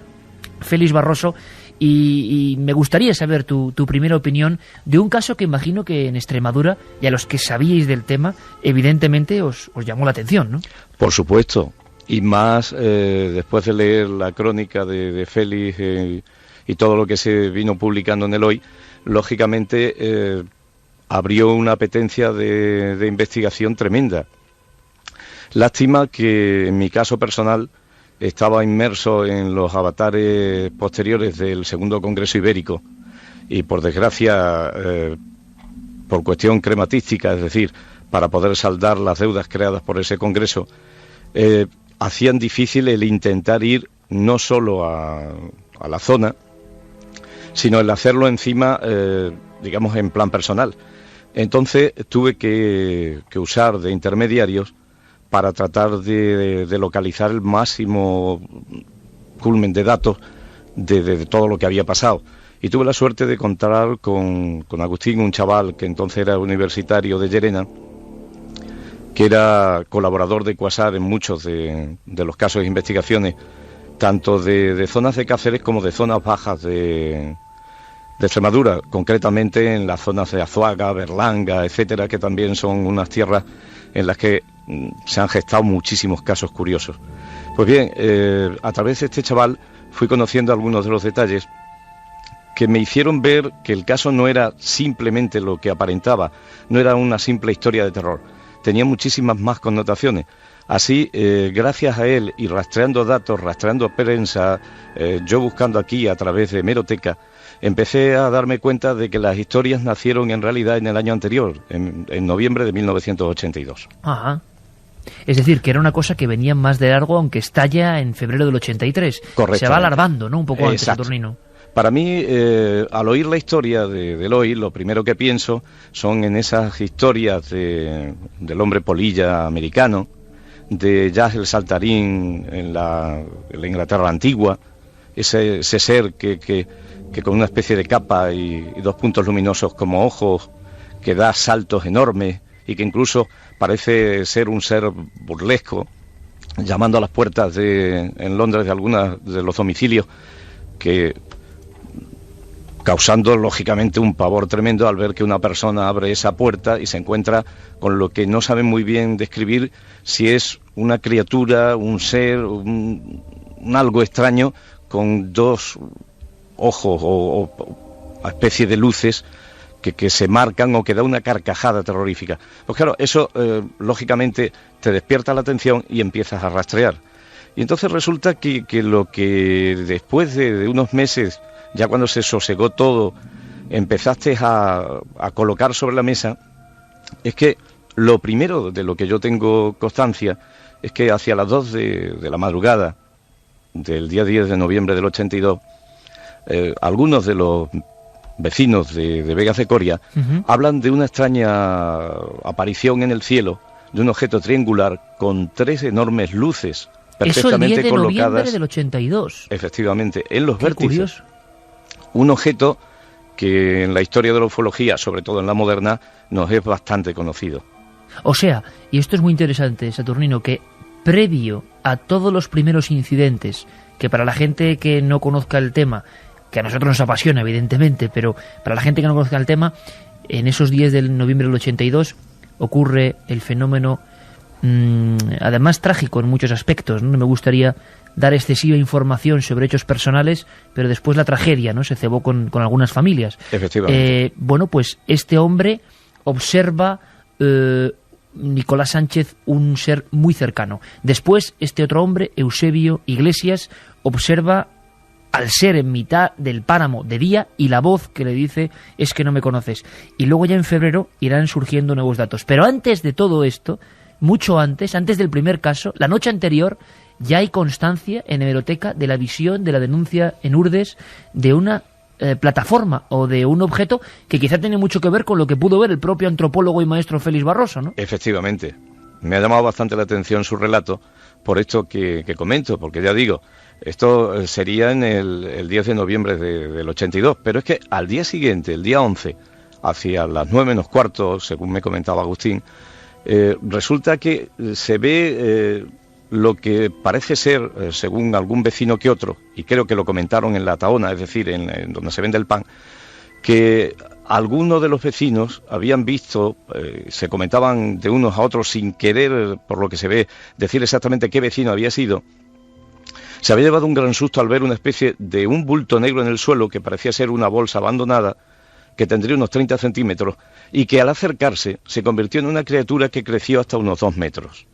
Félix Barroso, y me gustaría saber tu primera opinión de un caso que imagino que en Extremadura, y a los que sabíais del tema, evidentemente os llamó la atención, ¿no? Por supuesto, y más después de leer la crónica de Félix y todo lo que se vino publicando en el Hoy, lógicamente abrió una apetencia de investigación tremenda. Lástima que en mi caso personal estaba inmerso en los avatares posteriores del Segundo Congreso Ibérico y, por desgracia, por cuestión crematística, es decir, para poder saldar las deudas creadas por ese Congreso, hacían difícil el intentar ir no solo a la zona, sino el hacerlo encima, digamos, en plan personal. Entonces tuve que usar de intermediarios para tratar de localizar el máximo culmen de datos de todo lo que había pasado. Y tuve la suerte de contar con Agustín, un chaval que entonces era universitario de Llerena, que era colaborador de Quasar en muchos de los casos de investigaciones, tanto de zonas de Cáceres como de zonas bajas de Extremadura, concretamente en las zonas de Azuaga, Berlanga, etcétera, que también son unas tierras en las que se han gestado muchísimos casos curiosos. Pues bien, a través de este chaval fui conociendo algunos de los detalles que me hicieron ver que el caso no era simplemente lo que aparentaba, no era una simple historia de terror, tenía muchísimas más connotaciones. Así, gracias a él y rastreando datos, rastreando prensa, yo buscando aquí a través de hemeroteca, empecé a darme cuenta de que las historias nacieron en realidad en el año anterior, en noviembre de 1982. Ajá. Es decir, que era una cosa que venía más de largo, aunque estalla en febrero del 83. Se va alargando, ¿no? Un poco antes, Saturnino. Para mí, al oír la historia de Eloy, lo primero que pienso son en esas historias del hombre polilla americano, de Jazz el Saltarín en la Inglaterra antigua, ese ser que con una especie de capa y 2 puntos luminosos como ojos, que da saltos enormes y que incluso parece ser un ser burlesco, llamando a las puertas en Londres de algunos de los domicilios, que causando lógicamente un pavor tremendo al ver que una persona abre esa puerta y se encuentra con lo que no saben muy bien describir, si es una criatura, un ser, un algo extraño con 2 ojos o especie de luces que se marcan o que da una carcajada terrorífica. Pues claro, eso lógicamente te despierta la atención y empiezas a rastrear. Y entonces resulta que lo que después de unos meses, ya cuando se sosegó todo, empezaste a colocar sobre la mesa, es que lo primero de lo que yo tengo constancia es que hacia las 2 de la madrugada del día 10 de noviembre del 82, algunos de los vecinos de Vegas de Coria hablan de una extraña aparición en el cielo de un objeto triangular con 3 enormes luces perfectamente Eso el 10 de colocadas. Noviembre del 82. Efectivamente, en los Qué vértices. Curioso. Un objeto que en la historia de la ufología, sobre todo en la moderna, nos es bastante conocido. O sea, y esto es muy interesante, Saturnino, que previo a todos los primeros incidentes, que para la gente que no conozca el tema, que a nosotros nos apasiona evidentemente, pero para la gente que no conozca el tema, en esos 10 de noviembre del 82 ocurre el fenómeno, además trágico en muchos aspectos, ¿no? No me gustaría dar excesiva información sobre hechos personales, pero después la tragedia, ¿no? Se cebó con algunas familias. Efectivamente. Bueno, pues este hombre observa Nicolás Sánchez un ser muy cercano. Después este otro hombre, Eusebio Iglesias, observa al ser en mitad del páramo de día y la voz que le dice es que no me conoces. Y luego ya en febrero irán surgiendo nuevos datos. Pero antes de todo esto, mucho antes del primer caso, la noche anterior, ya hay constancia en hemeroteca de la visión, de la denuncia en Urdes, de una plataforma o de un objeto que quizá tiene mucho que ver con lo que pudo ver el propio antropólogo y maestro Félix Barroso, ¿no? Efectivamente. Me ha llamado bastante la atención su relato por esto que comento, porque ya digo, esto sería en el 10 de noviembre del 82, pero es que al día siguiente, el día 11, hacia las 9 menos cuarto, según me comentaba Agustín, resulta que se ve lo que parece ser, según algún vecino que otro, y creo que lo comentaron en la Tahona, es decir, en donde se vende el pan, que algunos de los vecinos habían visto, se comentaban de unos a otros sin querer, por lo que se ve, decir exactamente qué vecino había sido. Se había llevado un gran susto al ver una especie de un bulto negro en el suelo que parecía ser una bolsa abandonada, que tendría unos 30 centímetros, y que al acercarse se convirtió en una criatura que creció hasta unos 2 metros.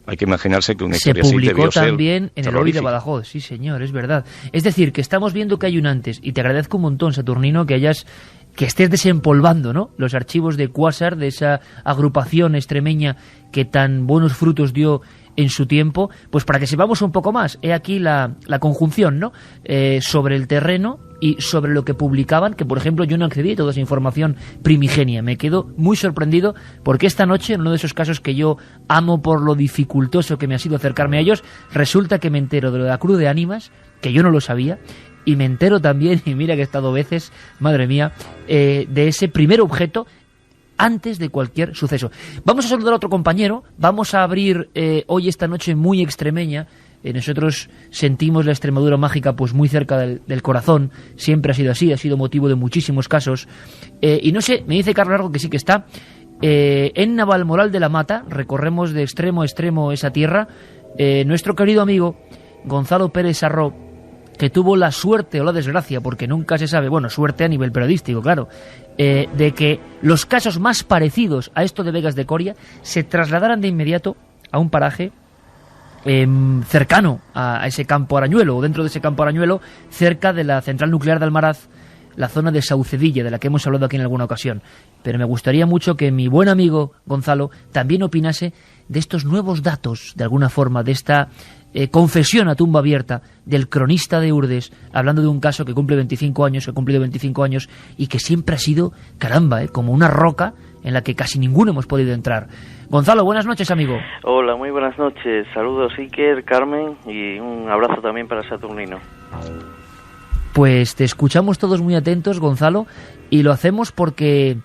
Hay que imaginarse que una historia así debió ser. Se publicó también en el Hoy de Badajoz, sí señor, es verdad. Es decir, que estamos viendo que hay un antes, y te agradezco un montón, Saturnino, que estés desempolvando, ¿no?, los archivos de Quasar, de esa agrupación extremeña que tan buenos frutos dio en su tiempo, pues para que sepamos un poco más. He aquí la conjunción, ¿no?, sobre el terreno y sobre lo que publicaban, que por ejemplo yo no accedí a toda esa información primigenia. Me quedo muy sorprendido porque esta noche, en uno de esos casos que yo amo por lo dificultoso que me ha sido acercarme a ellos, resulta que me entero de lo de la Cruz de Ánimas, que yo no lo sabía, y me entero también, y mira que he estado veces, madre mía, de ese primer objeto antes de cualquier suceso. Vamos a saludar a otro compañero, vamos a abrir hoy esta noche muy extremeña. Nosotros sentimos la Extremadura mágica pues muy cerca del corazón, siempre ha sido así, ha sido motivo de muchísimos casos. Y no sé, me dice Carlos Largo que sí que está. En Navalmoral de la Mata, recorremos de extremo a extremo esa tierra, nuestro querido amigo Gonzalo Pérez Sarró, que tuvo la suerte o la desgracia, porque nunca se sabe, bueno, suerte a nivel periodístico, claro, de que los casos más parecidos a esto de Vegas de Coria se trasladaran de inmediato a un paraje cercano a ese campo Arañuelo, o dentro de ese campo Arañuelo, cerca de la central nuclear de Almaraz, la zona de Saucedilla, de la que hemos hablado aquí en alguna ocasión. Pero me gustaría mucho que mi buen amigo Gonzalo también opinase de estos nuevos datos, de alguna forma, de esta confesión a tumba abierta del cronista de Urdes, hablando de un caso que cumple 25 años, que ha cumplido 25 años, y que siempre ha sido, caramba, como una roca en la que casi ninguno hemos podido entrar. Gonzalo, buenas noches, amigo. Hola, muy buenas noches. Saludos, Iker, Carmen, y un abrazo también para Saturnino. Pues te escuchamos todos muy atentos, Gonzalo, y lo hacemos porque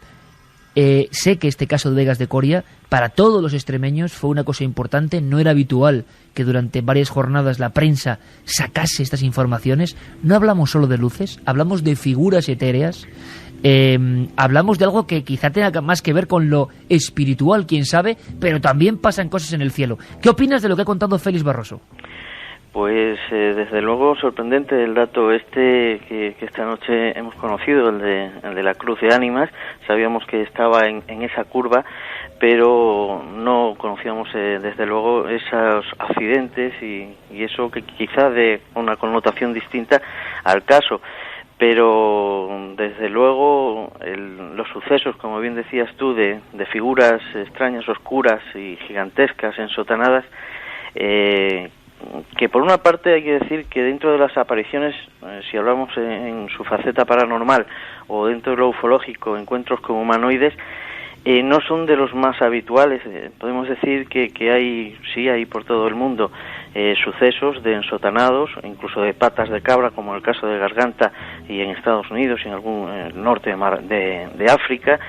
sé que este caso de Vegas de Coria, para todos los extremeños, fue una cosa importante. No era habitual que durante varias jornadas la prensa sacase estas informaciones. No hablamos solo de luces, hablamos de figuras etéreas, hablamos de algo que quizá tenga más que ver con lo espiritual, quién sabe, pero también pasan cosas en el cielo. ¿Qué opinas de lo que ha contado Félix Barroso? Pues desde luego sorprendente el dato que esta noche hemos conocido, el de la Cruz de Ánimas. Sabíamos que estaba en esa curva, pero no conocíamos desde luego esos accidentes y eso que quizá de una connotación distinta al caso. Pero desde luego los sucesos, como bien decías tú, de figuras extrañas, oscuras y gigantescas, ensotanadas, que por una parte hay que decir que dentro de las apariciones, si hablamos en su faceta paranormal o dentro de lo ufológico, encuentros con humanoides, no son de los más habituales. Podemos decir que hay por todo el mundo sucesos de ensotanados, incluso de patas de cabra, como en el caso de Garganta y en Estados Unidos y en algún norte de África,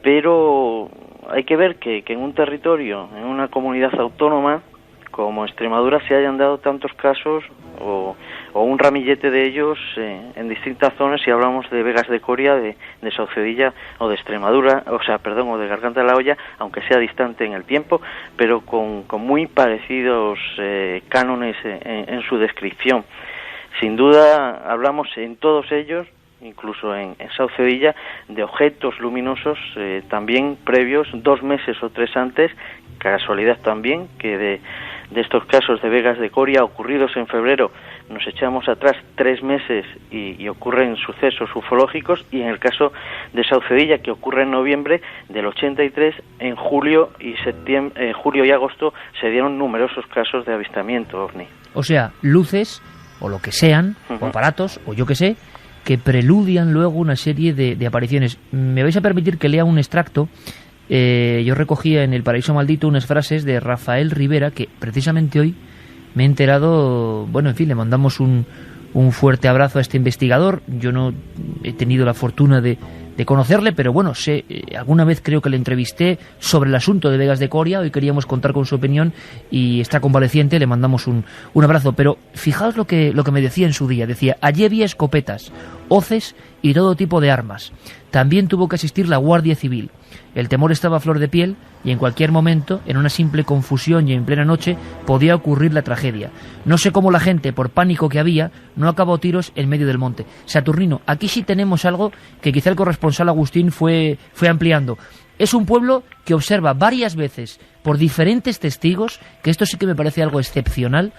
pero hay que ver que en un territorio, en una comunidad autónoma como Extremadura, se hayan dado tantos casos o un ramillete de ellos en distintas zonas, si hablamos de Vegas de Coria, de Saucedilla o de Extremadura, o de Garganta de la Olla, aunque sea distante en el tiempo, pero con muy parecidos cánones en su descripción. Sin duda hablamos en todos ellos, incluso en Saucedilla, de objetos luminosos también previos, 2 meses o 3 antes, casualidad también que de estos casos de Vegas de Coria ocurridos en febrero nos echamos atrás 3 meses y ocurren sucesos ufológicos, y en el caso de Saucedilla, que ocurre en noviembre del 83, en julio y agosto se dieron numerosos casos de avistamiento ovni. O sea, luces o lo que sean, o aparatos, o yo que sé, que preludian luego una serie de apariciones. Me vais a permitir que lea un extracto. Yo recogía en El Paraíso Maldito unas frases de Rafael Rivera, que precisamente hoy me he enterado. Bueno, en fin, le mandamos un fuerte abrazo a este investigador. Yo no he tenido la fortuna de conocerle, pero bueno, sé, alguna vez creo que le entrevisté sobre el asunto de Vegas de Coria. Hoy queríamos contar con su opinión y está convaleciente, le mandamos un abrazo. Pero fijaos lo que me decía en su día. Decía: allí había escopetas, hoces y todo tipo de armas. También tuvo que asistir la Guardia Civil. El temor estaba a flor de piel y en cualquier momento, en una simple confusión y en plena noche, podía ocurrir la tragedia. No sé cómo la gente, por pánico que había, no acabó tiros en medio del monte. Saturnino, aquí sí tenemos algo que quizá el corresponsal Agustín fue ampliando. Es un pueblo que observa varias veces por diferentes testigos, que esto sí que me parece algo excepcional,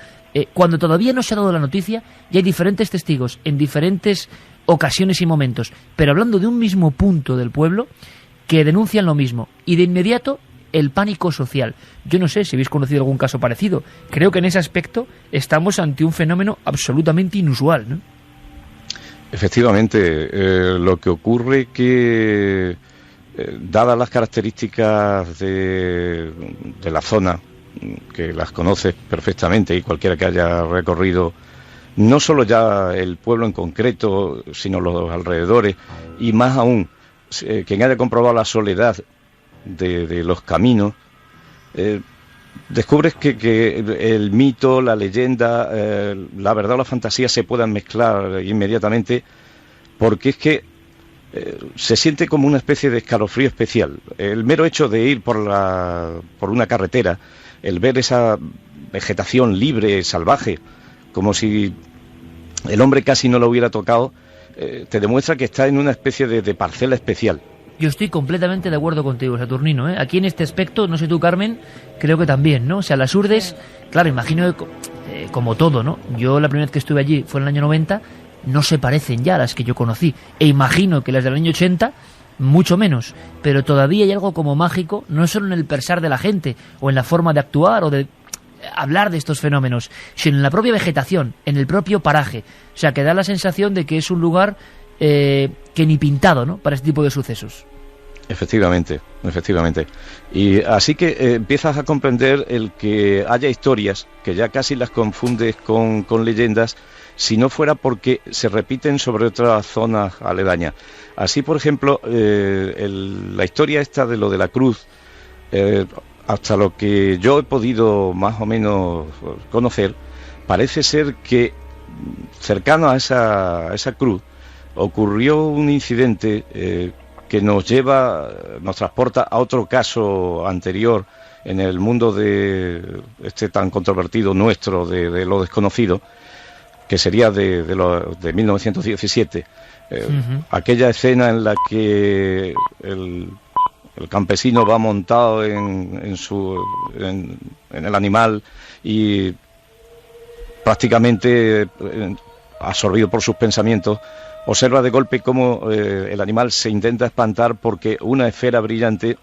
cuando todavía no se ha dado la noticia, y hay diferentes testigos en diferentes ocasiones y momentos, pero hablando de un mismo punto del pueblo, que denuncian lo mismo, y de inmediato el pánico social. Yo no sé si habéis conocido algún caso parecido. Creo que en ese aspecto estamos ante un fenómeno absolutamente inusual, ¿no? Efectivamente, lo que ocurre que, dadas las características de la zona, que las conoces perfectamente y cualquiera que haya recorrido, no solo ya el pueblo en concreto, sino los alrededores, y más aún, quien haya comprobado la soledad de los caminos, descubres que el mito, la leyenda, la verdad o la fantasía se puedan mezclar inmediatamente, porque es que se siente como una especie de escalofrío especial. El mero hecho de ir por una carretera, el ver esa vegetación libre, salvaje, como si el hombre casi no lo hubiera tocado, te demuestra que está en una especie de parcela especial. Yo estoy completamente de acuerdo contigo, Saturnino, ¿eh? Aquí en este aspecto, no sé tú, Carmen, creo que también, ¿no? O sea, las Urdes, claro, imagino como todo, ¿no? Yo la primera vez que estuve allí fue en el año 90, no se parecen ya a las que yo conocí, e imagino que las del año 80 mucho menos, pero todavía hay algo como mágico, no solo en el pensar de la gente o en la forma de actuar o de hablar de estos fenómenos, sino en la propia vegetación, en el propio paraje. O sea, que da la sensación de que es un lugar que ni pintado, ¿no?, para este tipo de sucesos. Efectivamente. Y así que empiezas a comprender el que haya historias que ya casi las confundes con leyendas, si no fuera porque se repiten sobre otras zonas aledañas. Así, por ejemplo, la historia esta de lo de la cruz, hasta lo que yo he podido más o menos conocer, parece ser que cercano a esa cruz ocurrió un incidente que nos transporta a otro caso anterior en el mundo de tan controvertido nuestro de lo desconocido, que sería de 1917. Aquella escena en la que el campesino va montado en el animal y prácticamente absorbido por sus pensamientos, observa de golpe cómo el animal se intenta espantar porque una esfera brillante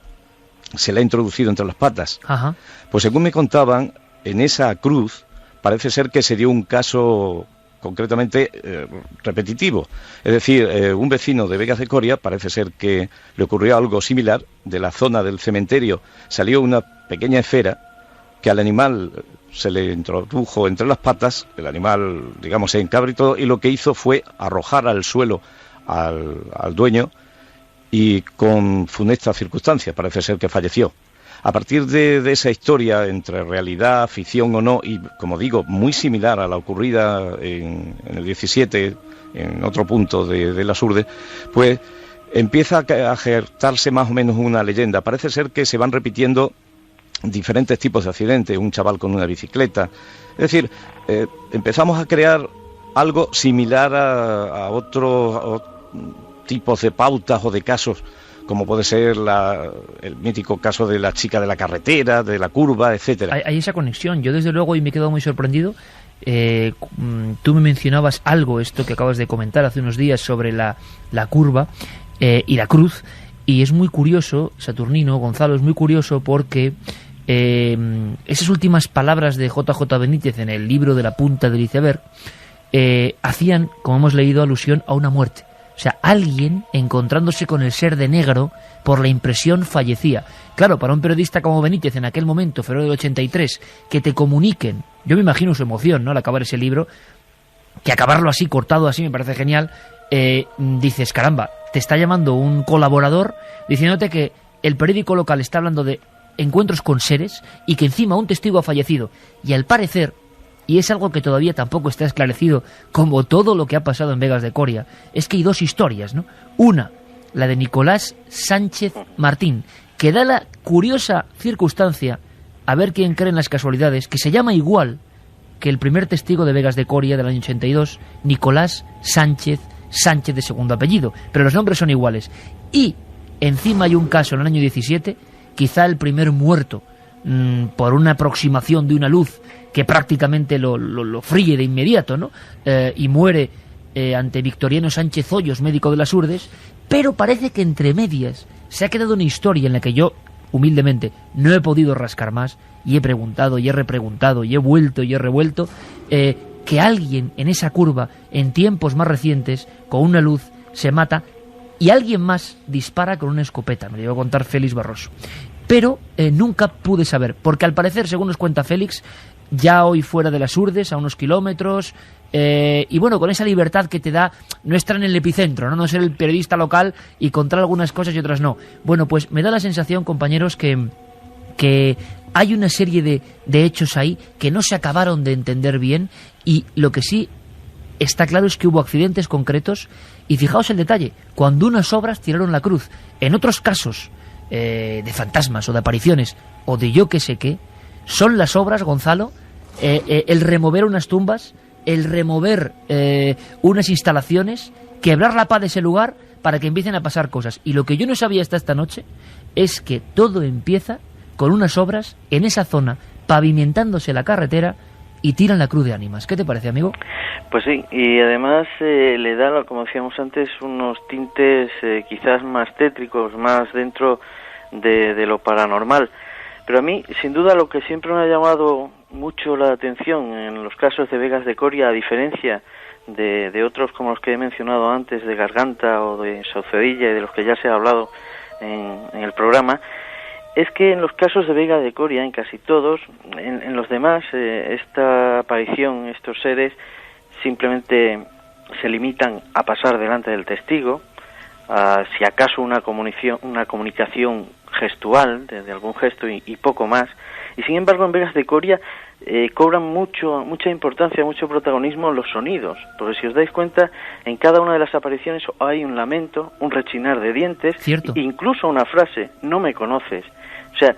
se le ha introducido entre las patas. Ajá. Pues según me contaban, en esa cruz parece ser que se dio un caso concretamente repetitivo. Es decir, un vecino de Vegas de Coria parece ser que le ocurrió algo similar. De la zona del cementerio salió una pequeña esfera que al animal se le introdujo entre las patas, el animal, digamos, se encabritó y lo que hizo fue arrojar al suelo al dueño y con funestas circunstancias, parece ser que falleció. A partir de esa historia, entre realidad, ficción o no, y como digo, muy similar a la ocurrida en el 17, en otro punto de las Urdes, pues empieza a gestarse más o menos una leyenda. Parece ser que se van repitiendo diferentes tipos de accidentes, un chaval con una bicicleta. Es decir, empezamos a crear algo similar a otros tipos de pautas o de casos, como puede ser el mítico caso de la chica de la carretera, de la curva, etcétera. Hay esa conexión. Yo desde luego, y me he quedado muy sorprendido, tú me mencionabas algo, esto que acabas de comentar hace unos días sobre la curva y la cruz, y es muy curioso, Saturnino, Gonzalo, es muy curioso porque esas últimas palabras de JJ Benítez en el libro de La punta del iceberg hacían, como hemos leído, alusión a una muerte. O sea, alguien encontrándose con el ser de negro por la impresión fallecía. Claro, para un periodista como Benítez en aquel momento, febrero del 83, que te comuniquen, yo me imagino su emoción, ¿no?, al acabar ese libro, que acabarlo así, cortado así, me parece genial. Dices, caramba, te está llamando un colaborador diciéndote que el periódico local está hablando de encuentros con seres y que encima un testigo ha fallecido. Y al parecer, y es algo que todavía tampoco está esclarecido, como todo lo que ha pasado en Vegas de Coria, es que hay dos historias, ¿no? Una, la de Nicolás Sánchez Martín, que da la curiosa circunstancia, a ver quién cree en las casualidades, que se llama igual que el primer testigo de Vegas de Coria del año 82, Nicolás Sánchez de segundo apellido, pero los nombres son iguales. Y encima hay un caso en el año 17, quizá el primer muerto por una aproximación de una luz que prácticamente lo fríe de inmediato, ¿no? Y muere ante Victoriano Sánchez Hoyos, médico de las Urdes, pero parece que entre medias se ha quedado una historia en la que yo, humildemente, no he podido rascar más, y he preguntado, y he repreguntado, y he vuelto, y he revuelto, que alguien en esa curva, en tiempos más recientes, con una luz, se mata, y alguien más dispara con una escopeta, me lo iba a contar Félix Barroso. Pero nunca pude saber, porque al parecer, según nos cuenta Félix, ya hoy fuera de las Urdes, a unos kilómetros, y bueno, con esa libertad que te da no estar en el epicentro, no ser el periodista local y contar algunas cosas y otras no. Bueno, pues me da la sensación, compañeros, que hay una serie de hechos ahí que no se acabaron de entender bien, y lo que sí está claro es que hubo accidentes concretos, y fijaos el detalle, cuando unas obras tiraron la cruz. En otros casos de fantasmas o de apariciones o de yo que sé qué, son las obras, Gonzalo, el remover unas tumbas, el remover unas instalaciones, quebrar la paz de ese lugar para que empiecen a pasar cosas. Y lo que yo no sabía hasta esta noche es que todo empieza con unas obras en esa zona, pavimentándose la carretera, y tiran la cruz de ánimas. ¿Qué te parece, amigo? Pues sí, y además le da, como decíamos antes, unos tintes quizás más tétricos, más dentro de lo paranormal. Pero a mí, sin duda, lo que siempre me ha llamado mucho la atención en los casos de Vegas de Coria, a diferencia de otros como los que he mencionado antes, de Garganta o de Saucedilla, y de los que ya se ha hablado en el programa, es que en los casos de Vega de Coria, en casi todos, en los demás, esta aparición, estos seres, simplemente se limitan a pasar delante del testigo, si acaso una comunicación gestual, de algún gesto y poco más. Y sin embargo, en Vegas de Coria cobran mucha importancia, mucho protagonismo los sonidos, porque si os dais cuenta, en cada una de las apariciones hay un lamento, un rechinar de dientes, incluso una frase, no me conoces. O sea,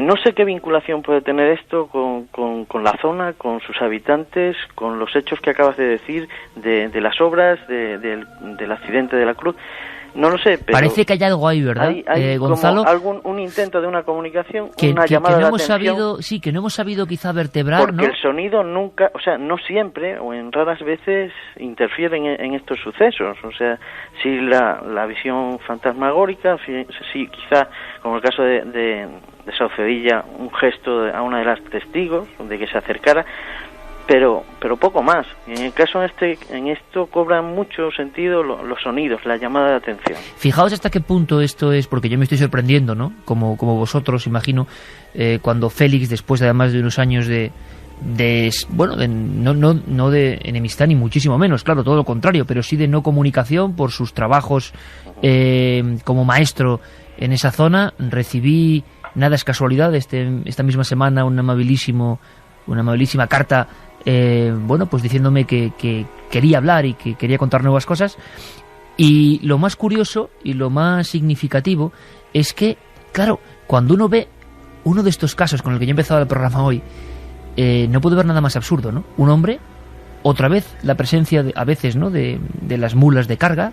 no sé qué vinculación puede tener esto con la zona, con sus habitantes, con los hechos que acabas de decir, de las obras, del accidente de la cruz. No lo sé, pero parece que hay algo ahí, ¿verdad, hay Gonzalo? Como un intento de una comunicación, una llamada de atención. Que no hemos sabido quizá vertebrar, porque ¿no? el sonido nunca, o sea, no siempre, o en raras veces, interfieren en estos sucesos. O sea, si la visión fantasmagórica, sí, quizá, como el caso de Saucedilla, un gesto a una de las testigos, de que se acercara, pero poco más. En el caso en esto cobran mucho sentido los sonidos, la llamada de atención. Fijaos hasta qué punto esto es, porque yo me estoy sorprendiendo, ¿no? Como vosotros, imagino, cuando Félix, después además de unos años no de enemistad ni muchísimo menos, claro, todo lo contrario, pero sí de no comunicación por sus trabajos como maestro en esa zona, recibí, nada es casualidad, esta misma semana una amabilísima carta, pues diciéndome que quería hablar y que quería contar nuevas cosas. Y lo más curioso y lo más significativo es que, claro, cuando uno ve uno de estos casos con el que yo he empezado el programa hoy, no puedo ver nada más absurdo, ¿no? Un hombre, otra vez la presencia a veces, ¿no?, de las mulas de carga,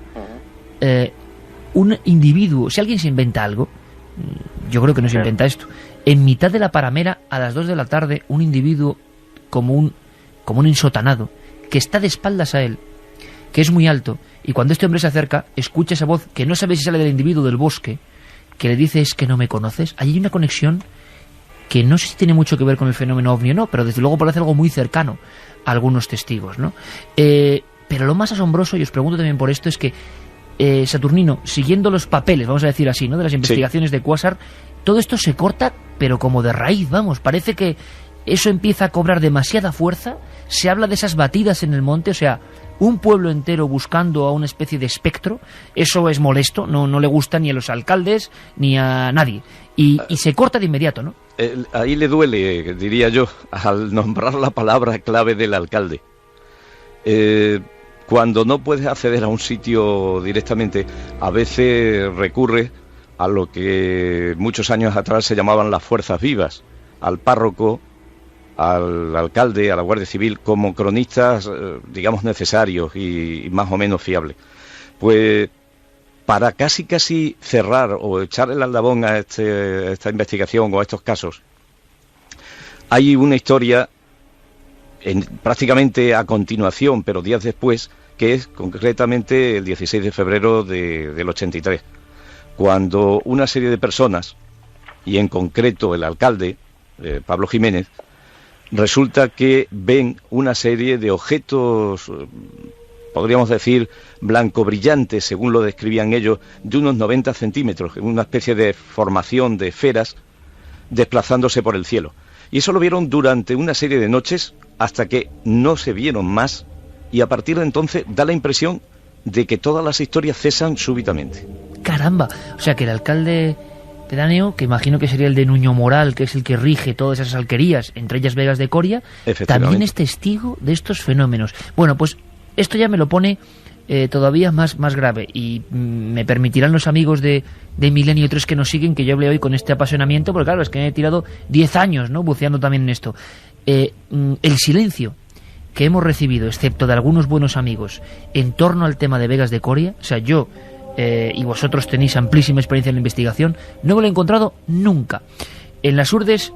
un individuo, si alguien se inventa algo, yo creo que no se inventa esto, en mitad de la paramera, a las 2 de la tarde, un individuo como un ensotanado, que está de espaldas a él, que es muy alto, y cuando este hombre se acerca, escucha esa voz que no sabe si sale del individuo del bosque, que le dice: es que no me conoces. Allí hay una conexión que no sé si tiene mucho que ver con el fenómeno ovni o no, pero desde luego parece algo muy cercano a algunos testigos, ¿no? Pero lo más asombroso, y os pregunto también por esto, es que Saturnino, siguiendo los papeles, vamos a decir así, ¿no?, de las investigaciones de Quasar, todo esto se corta, pero como de raíz, vamos, parece que eso empieza a cobrar demasiada fuerza. Se habla de esas batidas en el monte, o sea, un pueblo entero buscando a una especie de espectro. Eso es molesto, no le gusta ni a los alcaldes ni a nadie, y se corta de inmediato, ¿no? Ahí le duele, diría yo, al nombrar la palabra clave del alcalde. Cuando no puedes acceder a un sitio directamente, a veces recurre a lo que muchos años atrás se llamaban las fuerzas vivas, al párroco, al alcalde, a la Guardia Civil, como cronistas, digamos, necesarios y más o menos fiables. Pues para casi cerrar o echar el aldabón a esta investigación o a estos casos, hay una historia prácticamente a continuación, pero días después, que es concretamente el 16 de febrero del 83, cuando una serie de personas, y en concreto el alcalde, Pablo Jiménez, resulta que ven una serie de objetos, podríamos decir, blanco brillantes, según lo describían ellos, de unos 90 centímetros, una especie de formación de esferas, desplazándose por el cielo. Y eso lo vieron durante una serie de noches, hasta que no se vieron más, y a partir de entonces da la impresión de que todas las historias cesan súbitamente. ¡Caramba! O sea, que el alcalde pedáneo, que imagino que sería el de Nuño Moral, que es el que rige todas esas alquerías, entre ellas Vegas de Coria, también es testigo de estos fenómenos. Bueno, pues esto ya me lo pone todavía más grave, y me permitirán los amigos de Milenio 3 que nos siguen que yo hable hoy con este apasionamiento, porque claro, es que he tirado 10 años, ¿no?, buceando también en esto. El silencio que hemos recibido, excepto de algunos buenos amigos, en torno al tema de Vegas de Coria, o sea, yo y vosotros tenéis amplísima experiencia en la investigación, no me lo he encontrado nunca. En las urdes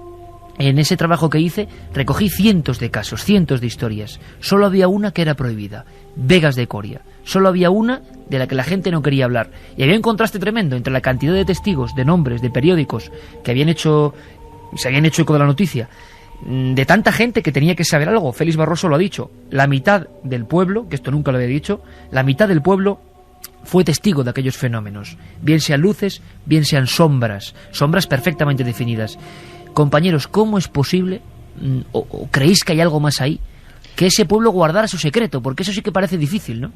en ese trabajo que hice, recogí cientos de casos, cientos de historias. Solo había una que era prohibida, Vegas de Coria. Solo había una de la que la gente no quería hablar. Y había un contraste tremendo entre la cantidad de testigos, de nombres, de periódicos que se habían hecho eco de la noticia, de tanta gente que tenía que saber algo. Félix Barroso lo ha dicho. La mitad del pueblo, que esto nunca lo había dicho, la mitad del pueblo fue testigo de aquellos fenómenos. Bien sean luces, bien sean sombras perfectamente definidas. Compañeros, ¿cómo es posible, o creéis que hay algo más ahí, que ese pueblo guardara su secreto? Porque eso sí que parece difícil, ¿no?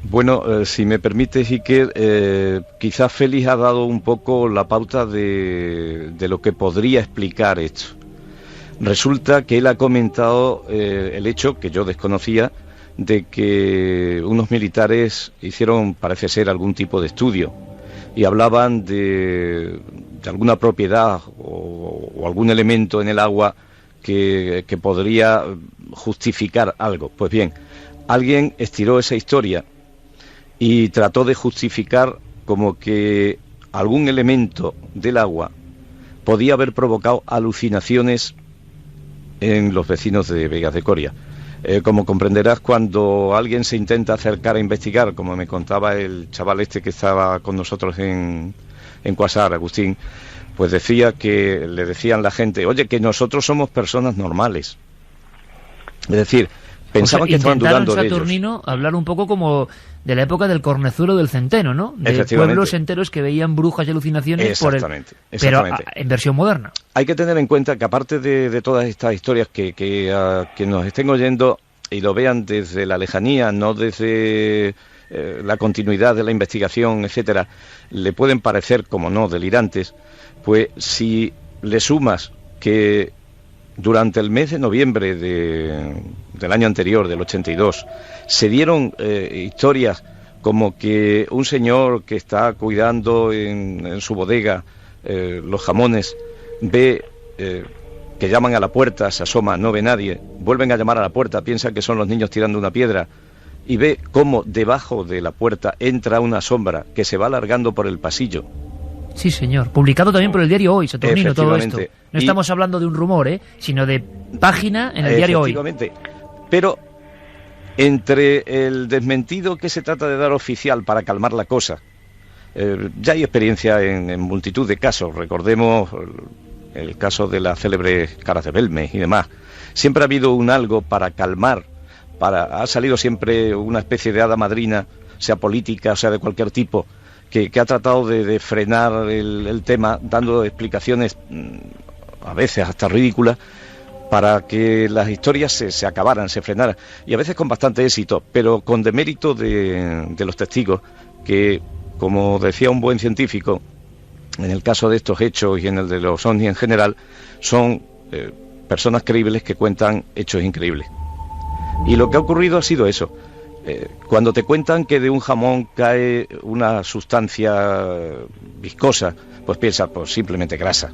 Bueno, si me permites, Iker, quizás Félix ha dado un poco la pauta de lo que podría explicar esto. Resulta que él ha comentado el hecho, que yo desconocía, de que unos militares hicieron, parece ser, algún tipo de estudio y hablaban de alguna propiedad o algún elemento en el agua que podría justificar algo. Pues bien, alguien estiró esa historia y trató de justificar como que algún elemento del agua podía haber provocado alucinaciones en los vecinos de Vegas de Coria. Como comprenderás, cuando alguien se intenta acercar a investigar, como me contaba el chaval este que estaba con nosotros en Cuasar, Agustín, pues decía que le decían la gente, oye, que nosotros somos personas normales. Es decir, pensaban que estaban dudando de ellos. Saturnino hablar un poco como de la época del Cornezuelo del Centeno, ¿no? De pueblos enteros que veían brujas y alucinaciones exactamente. Pero en versión moderna. Hay que tener en cuenta que aparte de todas estas historias que nos estén oyendo y lo vean desde la lejanía, no desde la continuidad de la investigación, etcétera, le pueden parecer, como no, delirantes, pues si le sumas que durante el mes de noviembre del año anterior, del 82, se dieron historias como que un señor que está cuidando en su bodega los jamones ve que llaman a la puerta, se asoma, no ve nadie, vuelven a llamar a la puerta, piensan que son los niños tirando una piedra y ve cómo debajo de la puerta entra una sombra que se va alargando por el pasillo. Sí, señor. Publicado también por el diario Hoy, Saturnino, todo esto. No estamos hablando de un rumor, sino de página en el diario Hoy. Efectivamente. Pero entre el desmentido que se trata de dar oficial para calmar la cosa, ya hay experiencia en multitud de casos. Recordemos el caso de las célebres caras de Belmes y demás. Siempre ha habido un algo para calmar, ha salido siempre una especie de hada madrina, sea política, o sea de cualquier tipo, que ha tratado de frenar el tema, dando explicaciones a veces hasta ridículas, para que las historias se acabaran, se frenaran, y a veces con bastante éxito, pero con demérito de los testigos, que, como decía un buen científico, en el caso de estos hechos y en el de los ovnis en general, son personas creíbles que cuentan hechos increíbles. Y lo que ha ocurrido ha sido eso. Cuando te cuentan que de un jamón cae una sustancia viscosa, pues piensa, pues simplemente grasa.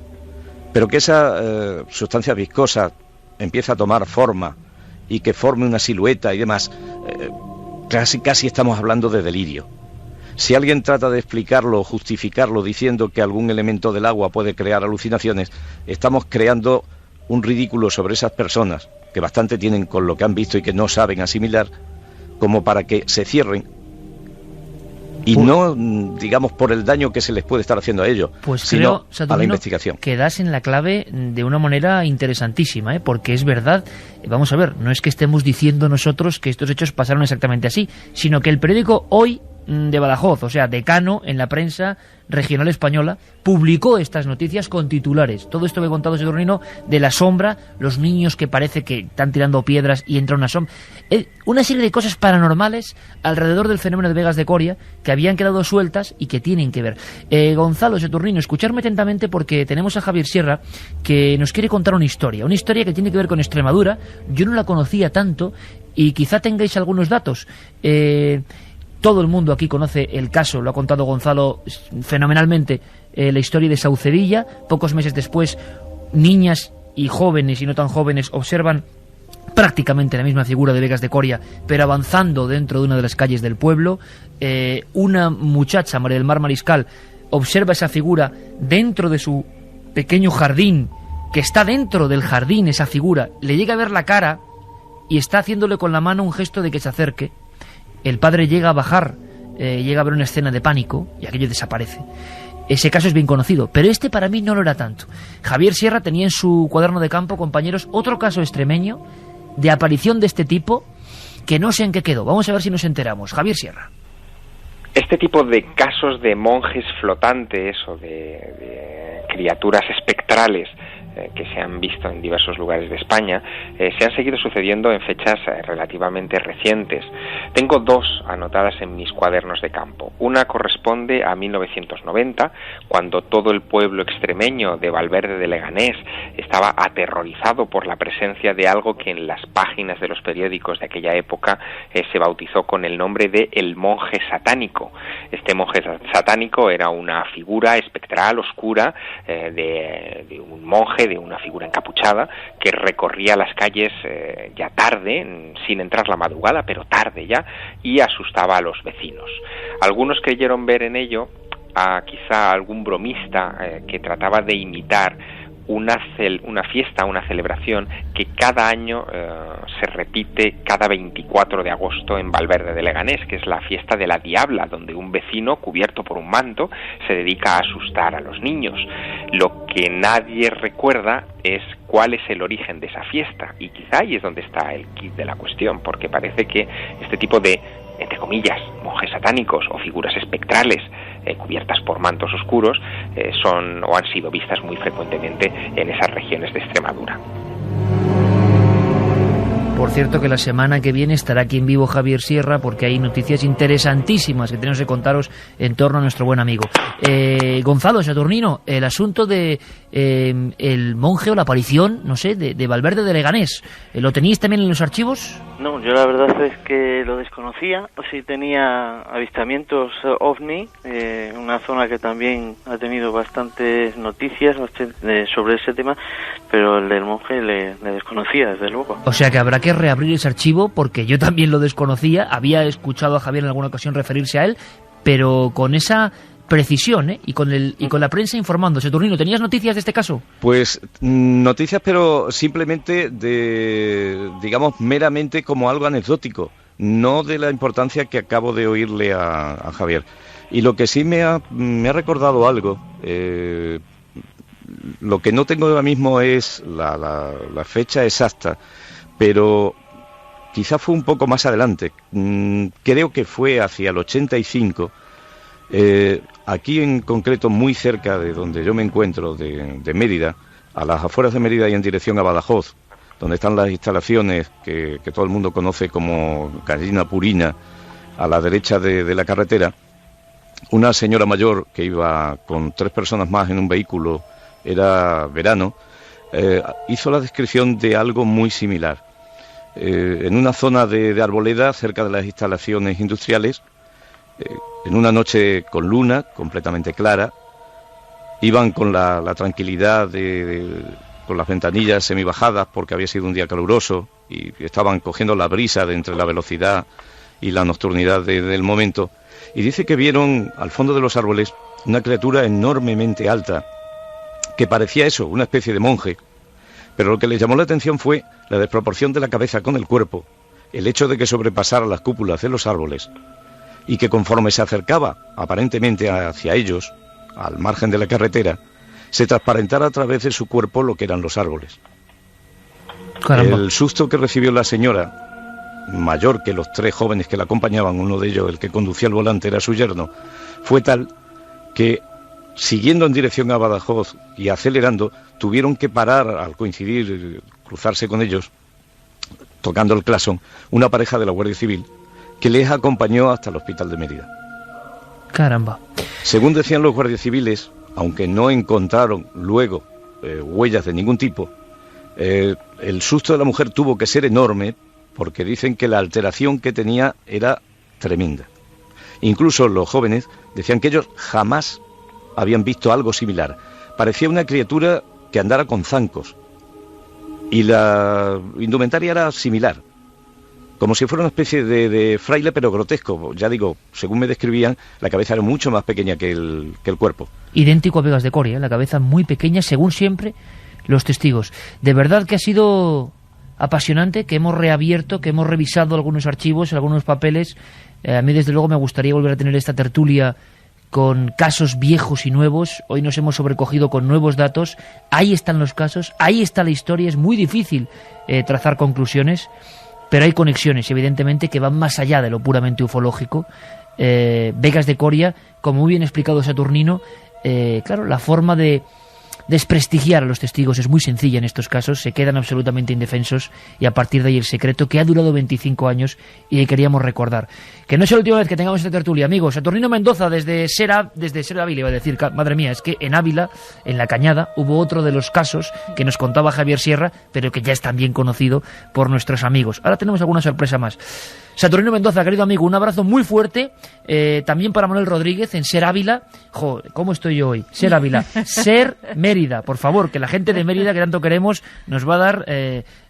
Pero que esa sustancia viscosa empieza a tomar forma y que forme una silueta y demás, casi estamos hablando de delirio. Si alguien trata de explicarlo o justificarlo diciendo que algún elemento del agua puede crear alucinaciones, estamos creando un ridículo sobre esas personas, que bastante tienen con lo que han visto y que no saben asimilar, como para que se cierren y no, digamos, por el daño que se les puede estar haciendo a ellos, pues sino creo, a la investigación. Que das en la clave de una manera interesantísima, porque es verdad, vamos a ver, no es que estemos diciendo nosotros que estos hechos pasaron exactamente así, sino que el periódico Hoy de Badajoz, o sea, decano en la prensa regional española, publicó estas noticias con titulares. Todo esto que he contado, Saturnino, de la sombra, los niños que parece que están tirando piedras y entra una sombra, una serie de cosas paranormales alrededor del fenómeno de Vegas de Coria que habían quedado sueltas y que tienen que ver. Gonzalo, Saturnino, escucharme atentamente porque tenemos a Javier Sierra que nos quiere contar una historia que tiene que ver con Extremadura. Yo no la conocía tanto y quizá tengáis algunos datos. Todo el mundo aquí conoce el caso, lo ha contado Gonzalo fenomenalmente, la historia de Saucedilla. Pocos meses después, niñas y jóvenes y no tan jóvenes observan prácticamente la misma figura de Vegas de Coria, pero avanzando dentro de una de las calles del pueblo. Una muchacha, María del Mar Mariscal, observa esa figura dentro de su pequeño jardín que está dentro del jardín, esa figura, le llega a ver la cara y está haciéndole con la mano un gesto de que se acerque. El padre llega a bajar, llega a ver una escena de pánico y aquello desaparece. Ese caso es bien conocido, pero este para mí no lo era tanto. Javier Sierra tenía en su cuaderno de campo, compañeros, otro caso extremeño de aparición de este tipo que no sé en qué quedó. Vamos a ver si nos enteramos. Javier Sierra. Este tipo de casos de monjes flotantes o de criaturas espectrales que se han visto en diversos lugares de España, se han seguido sucediendo en fechas relativamente recientes. Tengo dos anotadas en mis cuadernos de campo. Una corresponde a 1990, cuando todo el pueblo extremeño de Valverde de Leganés estaba aterrorizado por la presencia de algo que en las páginas de los periódicos de aquella época se bautizó con el nombre de el monje satánico. Este monje satánico era una figura espectral, oscura, de un monje, de una figura encapuchada que recorría las calles ya tarde, sin entrar la madrugada, pero tarde ya, y asustaba a los vecinos. Algunos creyeron ver en ello a quizá algún bromista que trataba de imitar una fiesta, una celebración que cada año se repite cada 24 de agosto en Valverde de Leganés, que es la fiesta de la Diabla, donde un vecino cubierto por un manto se dedica a asustar a los niños. Lo que nadie recuerda es cuál es el origen de esa fiesta, y quizá ahí es donde está el quid de la cuestión, porque parece que este tipo de, entre comillas, monjes satánicos o figuras espectrales cubiertas por mantos oscuros son o han sido vistas muy frecuentemente en esas regiones de Extremadura. Por cierto que la semana que viene estará aquí en vivo Javier Sierra, porque hay noticias interesantísimas que tenemos que contaros en torno a nuestro buen amigo. Gonzalo Saturnino, el asunto de el monje o la aparición, no sé, de Valverde de Leganés, ¿lo teníais también en los archivos? No, yo la verdad es que lo desconocía. Sí tenía avistamientos ovni, una zona que también ha tenido bastantes noticias sobre ese tema, pero el del monje le desconocía, desde luego. O sea que habrá que reabrir ese archivo, porque yo también lo desconocía, había escuchado a Javier en alguna ocasión referirse a él, pero con esa precisión, y con la prensa informando. Saturnino, ¿tenías noticias de este caso? Pues noticias, pero simplemente digamos, meramente como algo anecdótico, no de la importancia que acabo de oírle a Javier. Y lo que sí me ha recordado algo, lo que no tengo ahora mismo es la fecha exacta, pero quizá fue un poco más adelante. Creo que fue hacia el 85. Aquí en concreto, muy cerca de donde yo me encuentro, de Mérida, a las afueras de Mérida y en dirección a Badajoz, donde están las instalaciones que todo el mundo conoce como Gallina Purina, a la derecha de la carretera, una señora mayor que iba con 3 personas más en un vehículo, era verano, hizo la descripción de algo muy similar. En una zona de arboleda cerca de las instalaciones industriales, en una noche con luna completamente clara, iban con la tranquilidad con las ventanillas semibajadas porque había sido un día caluroso y estaban cogiendo la brisa de entre la velocidad y la nocturnidad del momento, y dice que vieron al fondo de los árboles una criatura enormemente alta que parecía eso, una especie de monje, pero lo que les llamó la atención fue la desproporción de la cabeza con el cuerpo, el hecho de que sobrepasara las cúpulas de los árboles y que conforme se acercaba aparentemente hacia ellos, al margen de la carretera, se transparentara a través de su cuerpo lo que eran los árboles. Caramba. El susto que recibió la señora, mayor que los 3 jóvenes que la acompañaban, uno de ellos, el que conducía el volante, era su yerno, fue tal que, siguiendo en dirección a Badajoz y acelerando, tuvieron que parar al coincidir, cruzarse con ellos, tocando el claxon, una pareja de la Guardia Civil que les acompañó hasta el hospital de Mérida. Caramba. Según decían los guardias civiles, aunque no encontraron luego huellas de ningún tipo, el susto de la mujer tuvo que ser enorme, porque dicen que la alteración que tenía era tremenda. Incluso los jóvenes decían que ellos jamás habían visto algo similar. Parecía una criatura que andara con zancos, y la indumentaria era similar, como si fuera una especie de fraile, pero grotesco. Ya digo, según me describían, la cabeza era mucho más pequeña que el cuerpo. Idéntico a Vegas de Coria, la cabeza muy pequeña, según siempre los testigos. De verdad que ha sido apasionante, que hemos reabierto, que hemos revisado algunos archivos, algunos papeles. A mí, desde luego, me gustaría volver a tener esta tertulia con casos viejos y nuevos. Hoy nos hemos sobrecogido con nuevos datos. Ahí están los casos, ahí está la historia. Es muy difícil trazar conclusiones, pero hay conexiones, evidentemente, que van más allá de lo puramente ufológico. Vegas de Coria, como muy bien explicado Saturnino, claro, la forma de desprestigiar a los testigos es muy sencilla en estos casos. Se quedan absolutamente indefensos, y a partir de ahí el secreto, que ha durado 25 años y que queríamos recordar. Que no es la última vez que tengamos esta tertulia, amigos. Saturnino Mendoza desde Ser Ávila, iba a decir, madre mía, es que en Ávila, en La Cañada, hubo otro de los casos que nos contaba Javier Sierra, pero que ya es también conocido por nuestros amigos. Ahora tenemos alguna sorpresa más. Saturnino Mendoza, querido amigo, un abrazo muy fuerte, también para Manuel Rodríguez en Ser Ávila. ¿Cómo estoy yo hoy? Ser Ávila, Ser Mérida, por favor, que la gente de Mérida, que tanto queremos, nos va a dar,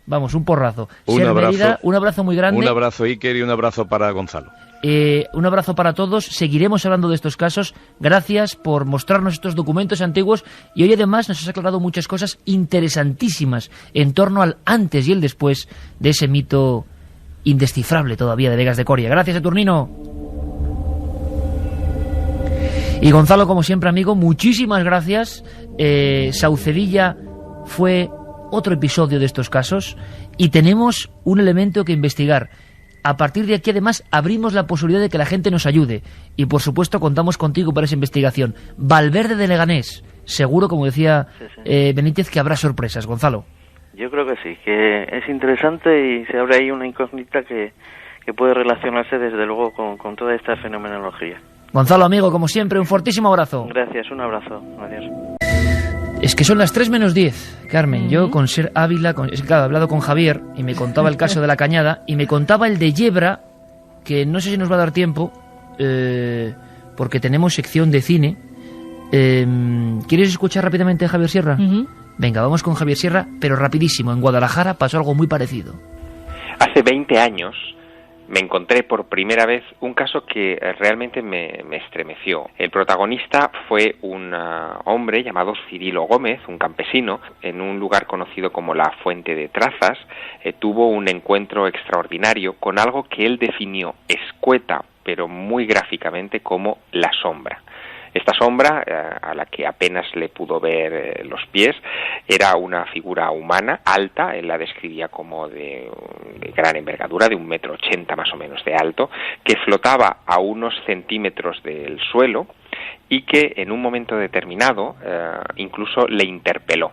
un porrazo. Un abrazo. Mérida, un abrazo muy grande. Un abrazo, Iker, y un abrazo para Gonzalo. Un abrazo para todos. Seguiremos hablando de estos casos. Gracias por mostrarnos estos documentos antiguos, y hoy además nos has aclarado muchas cosas interesantísimas en torno al antes y el después de ese mito indescifrable todavía de Vegas de Coria. Gracias, Saturnino. Y Gonzalo, como siempre, amigo, muchísimas gracias. Saucedilla fue otro episodio de estos casos, y tenemos un elemento que investigar. A partir de aquí, además, abrimos la posibilidad de que la gente nos ayude, y por supuesto contamos contigo para esa investigación. Valverde de Leganés, seguro, como decía Benítez, que habrá sorpresas. Gonzalo. Yo creo que sí, que es interesante, y se abre ahí una incógnita que puede relacionarse desde luego con toda esta fenomenología. Gonzalo, amigo, como siempre, un fortísimo abrazo. Gracias, un abrazo. Adiós. Es que son las 3 menos 10, Carmen. Yo con Ser Ávila, he hablado con Javier y me contaba el caso de La Cañada, y me contaba el de Yebra, que no sé si nos va a dar tiempo, porque tenemos sección de cine. ¿Quieres escuchar rápidamente a Javier Sierra? Venga, vamos con Javier Sierra, pero rapidísimo. En Guadalajara pasó algo muy parecido. Hace 20 años me encontré por primera vez un caso que realmente me estremeció. El protagonista fue un hombre llamado Cirilo Gómez, un campesino, en un lugar conocido como la Fuente de Trazas. Tuvo un encuentro extraordinario con algo que él definió escueta, pero muy gráficamente, como la sombra. Esta sombra, a la que apenas le pudo ver los pies, era una figura humana, alta. Él la describía como de gran envergadura, de 1,80 m más o menos de alto, que flotaba a unos centímetros del suelo, y que en un momento determinado incluso le interpeló.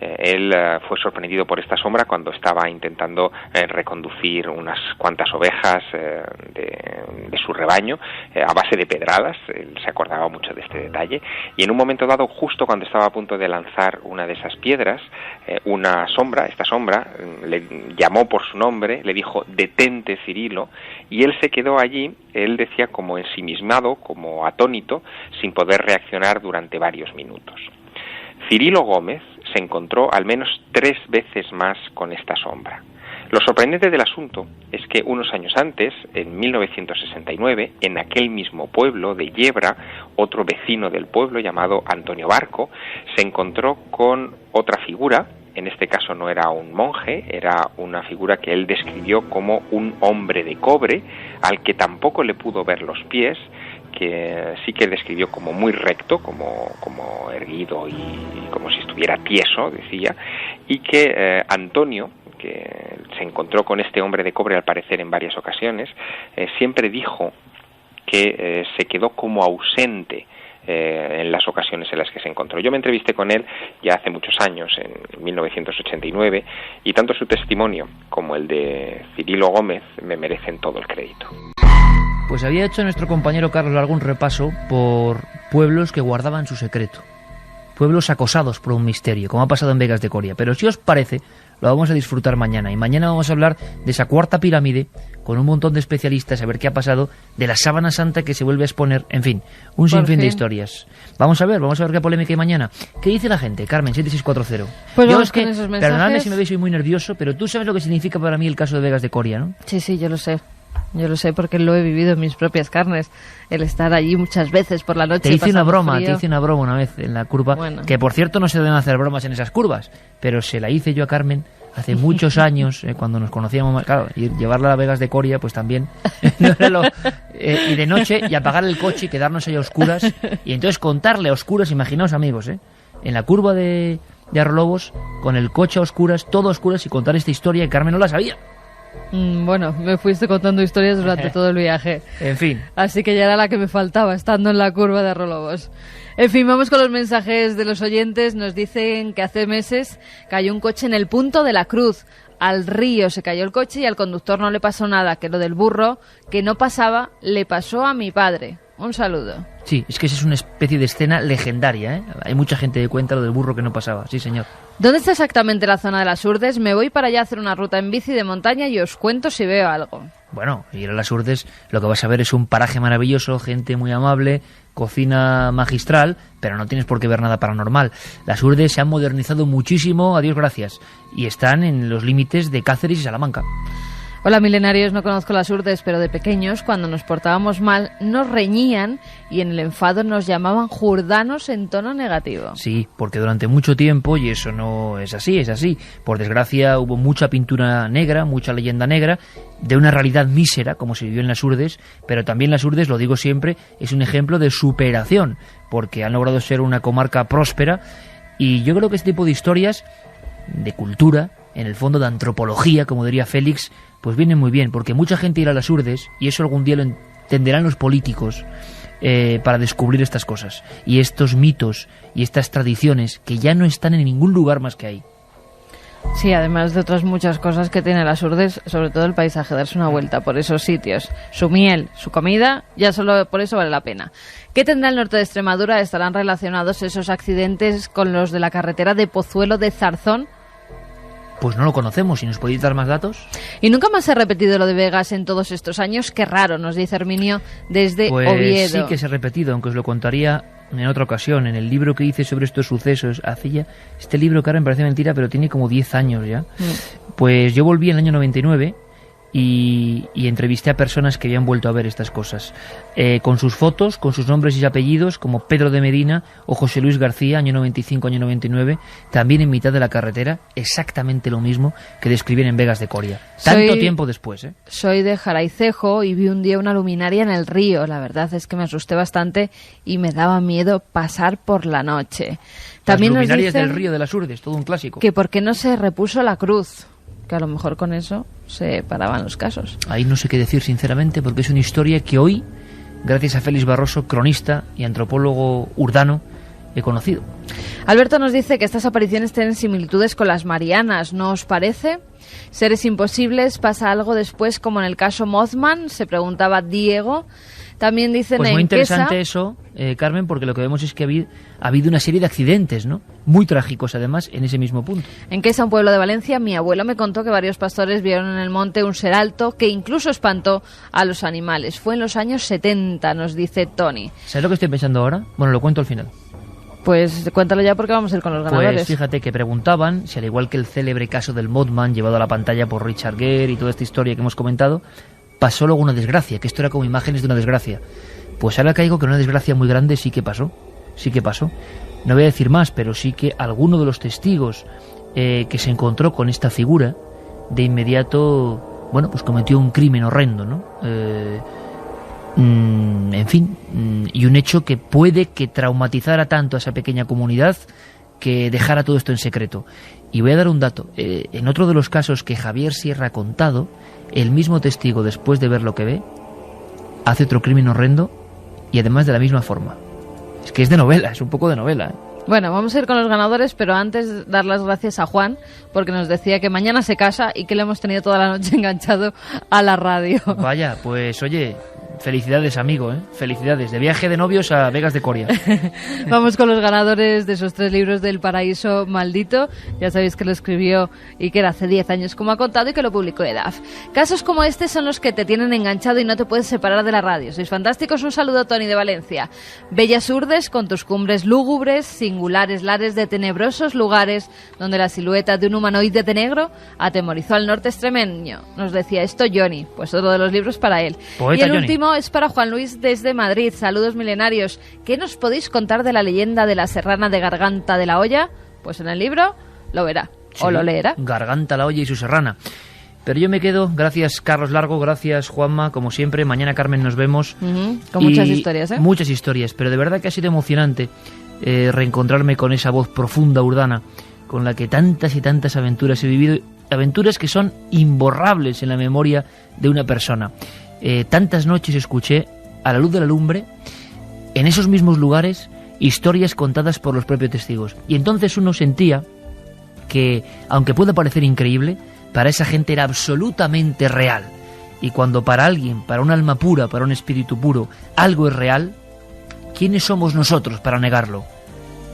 Él fue sorprendido por esta sombra cuando estaba intentando reconducir unas cuantas ovejas de su rebaño a base de pedradas. Él se acordaba mucho de este detalle, y en un momento dado, justo cuando estaba a punto de lanzar una de esas piedras, esta sombra le llamó por su nombre, le dijo: "Detente, Cirilo", y él se quedó allí. Él decía como ensimismado, como atónito, sin poder reaccionar durante varios minutos. Cirilo Gómez se encontró al menos 3 veces más con esta sombra. Lo sorprendente del asunto es que unos años antes, en 1969, en aquel mismo pueblo de Yebra, otro vecino del pueblo llamado Antonio Barco se encontró con otra figura. En este caso no era un monje, era una figura que él describió como un hombre de cobre, al que tampoco le pudo ver los pies, que sí que describió como muy recto, como erguido y como si estuviera tieso, decía, y que Antonio, que se encontró con este hombre de cobre al parecer en varias ocasiones, siempre dijo que se quedó como ausente en las ocasiones en las que se encontró. Yo me entrevisté con él ya hace muchos años, en 1989, y tanto su testimonio como el de Cirilo Gómez me merecen todo el crédito. Pues había hecho nuestro compañero Carlos algún repaso por pueblos que guardaban su secreto, pueblos acosados por un misterio, como ha pasado en Vegas de Coria. Pero si os parece, lo vamos a disfrutar mañana, y mañana vamos a hablar de esa cuarta pirámide con un montón de especialistas, a ver qué ha pasado, de la sábana santa que se vuelve a exponer, en fin, un sinfín de historias. Vamos a ver qué polémica hay mañana. ¿Qué dice la gente? Carmen, 7640. Pues yo vamos con esos mensajes. Perdonadme si me veis, soy muy nervioso, pero tú sabes lo que significa para mí el caso de Vegas de Coria, ¿no? Sí, yo lo sé. Yo lo sé porque lo he vivido en mis propias carnes, el estar allí muchas veces por la noche. Te hice una broma frío. una vez en la curva, Bueno. que por cierto no se deben hacer bromas en esas curvas, pero se la hice yo a Carmen hace muchos años, cuando nos conocíamos más, claro, y llevarla a Vegas de Coria, pues también, no era y de noche, y apagar el coche y quedarnos ahí a oscuras, y entonces contarle a oscuras, imaginaos amigos, en la curva de Arrolobos, con el coche a oscuras, todo a oscuras, y contar esta historia, y Carmen no la sabía. Bueno, me fuiste contando historias durante todo el viaje. En fin. Así que ya era la que me faltaba, estando en la curva de Arrolobos. En fin, vamos con los mensajes de los oyentes. Nos dicen que hace meses cayó un coche en el Punto de la Cruz. Al río se cayó el coche y al conductor no le pasó nada, que lo del burro, que no pasaba, le pasó a mi padre. Un saludo. Sí, es que esa es una especie de escena legendaria, ¿eh? Hay mucha gente que cuenta lo del burro que no pasaba, sí señor. ¿Dónde está exactamente la zona de las Urdes? Me voy para allá a hacer una ruta en bici de montaña y os cuento si veo algo. Bueno, ir a las Urdes lo que vas a ver es un paraje maravilloso, gente muy amable, cocina magistral, pero no tienes por qué ver nada paranormal. Las Urdes se han modernizado muchísimo, a Dios gracias, y están en los límites de Cáceres y Salamanca. Hola milenarios, no conozco las Urdes, pero de pequeños, cuando nos portábamos mal, nos reñían y en el enfado nos llamaban jurdanos en tono negativo. Sí, porque durante mucho tiempo, y eso no es así, por desgracia hubo mucha pintura negra, mucha leyenda negra, de una realidad mísera, como se vivió en las Urdes, pero también las Urdes, lo digo siempre, es un ejemplo de superación, porque han logrado ser una comarca próspera, y yo creo que este tipo de historias, de cultura, en el fondo de antropología, como diría Félix, pues viene muy bien, porque mucha gente irá a las Urdes, y eso algún día lo entenderán los políticos, para descubrir estas cosas, y estos mitos, y estas tradiciones, que ya no están en ningún lugar más que ahí. Sí, además de otras muchas cosas que tiene las Urdes, sobre todo el paisaje, darse una vuelta por esos sitios. Su miel, su comida, ya solo por eso vale la pena. ¿Qué tendrá el norte de Extremadura? ¿Estarán relacionados esos accidentes con los de la carretera de Pozuelo de Zarzón? Pues no lo conocemos, ¿y nos podéis dar más datos? Y nunca más se ha repetido lo de Vegas en todos estos años. Qué raro, nos dice Herminio desde pues Oviedo. Sí que se ha repetido, aunque os lo contaría en otra ocasión. En el libro que hice sobre estos sucesos, hace ya... Este libro, que ahora me parece mentira, pero tiene como 10 años ya. Pues yo volví en el año 99 y entrevisté a personas que habían vuelto a ver estas cosas. Con sus fotos, con sus nombres y apellidos, como Pedro de Medina o José Luis García, año 95, año 99, también en mitad de la carretera, exactamente lo mismo que describían en Vegas de Coria. Tanto tiempo después, ¿eh? Soy de Jaraicejo y vi un día una luminaria en el río. La verdad es que me asusté bastante y me daba miedo pasar por la noche. También las luminarias nos dicen del río de las Urdes, todo un clásico. Que por qué no se repuso la cruz, que a lo mejor con eso se paraban los casos. Ahí no sé qué decir sinceramente, porque es una historia que hoy, gracias a Félix Barroso, cronista y antropólogo urdano, he conocido. Alberto nos dice que estas apariciones tienen similitudes con las Marianas, ¿no os parece? Seres imposibles, ¿pasa algo después como en el caso Mothman? Se preguntaba Diego. También dicen pues en muy interesante Quesa, eso, Carmen, porque lo que vemos es que ha habido una serie de accidentes, ¿no? Muy trágicos, además, en ese mismo punto. En Quesa, un pueblo de Valencia, mi abuelo me contó que varios pastores vieron en el monte un ser alto que incluso espantó a los animales. Fue en los años 70, nos dice Tony. ¿Sabes lo que estoy pensando ahora? Bueno, lo cuento al final. Pues cuéntalo ya porque vamos a ir con los ganadores. Pues fíjate que preguntaban si, al igual que el célebre caso del Mothman llevado a la pantalla por Richard Gere y toda esta historia que hemos comentado, pasó luego una desgracia, que esto era como imágenes de una desgracia. Pues ahora caigo que una desgracia muy grande sí que pasó. No voy a decir más, pero sí que alguno de los testigos que se encontró con esta figura, de inmediato, bueno, pues cometió un crimen horrendo, ¿no? En fin, y un hecho que puede que traumatizara tanto a esa pequeña comunidad que dejara todo esto en secreto. Y voy a dar un dato. En otro de los casos que Javier Sierra ha contado, el mismo testigo, después de ver lo que ve, hace otro crimen horrendo y además de la misma forma. Es que es de novela, es un poco de novela, ¿eh? Bueno, vamos a ir con los ganadores, pero antes dar las gracias a Juan, porque nos decía que mañana se casa y que le hemos tenido toda la noche enganchado a la radio. Vaya, pues oye, felicidades, amigo, ¿eh? Felicidades. De viaje de novios a Vegas de Coria. Vamos con los ganadores de esos 3 libros del Paraíso Maldito. Ya sabéis que lo escribió Iker hace 10 años, como ha contado, y que lo publicó EDAF. Casos como este son los que te tienen enganchado y no te puedes separar de la radio. Sois fantásticos. Un saludo a Tony de Valencia. Bellas urdes con tus cumbres lúgubres, singulares lares de tenebrosos lugares donde la silueta de un humanoide de negro atemorizó al norte extremeño. Nos decía esto Johnny, pues otro de los libros para él. Poeta y el Johnny. último es para Juan Luis desde Madrid. Saludos milenarios. ¿Qué nos podéis contar de la leyenda de la serrana de Garganta de la Olla? Pues en el libro lo verá, Sí, o lo leerá. Garganta la Olla y su serrana. Pero yo me quedo, gracias Carlos Largo, gracias Juanma, como siempre. Mañana, Carmen, nos vemos. Con muchas historias, ¿eh? Muchas historias, pero de verdad que ha sido emocionante reencontrarme con esa voz profunda, urdana, con la que tantas y tantas aventuras he vivido, aventuras que son imborrables en la memoria de una persona. Tantas noches escuché, a la luz de la lumbre, en esos mismos lugares, historias contadas por los propios testigos. Y entonces uno sentía que, aunque pueda parecer increíble, para esa gente era absolutamente real. Y cuando para alguien, para un alma pura, para un espíritu puro, algo es real, ¿quiénes somos nosotros para negarlo?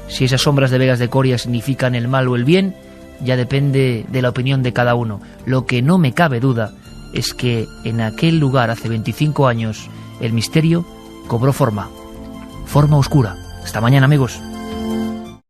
Si esas sombras de Vegas de Coria significan el mal o el bien, ya depende de la opinión de cada uno. Lo que no me cabe duda es que en aquel lugar hace 25 años el misterio cobró forma oscura. Hasta mañana, amigos.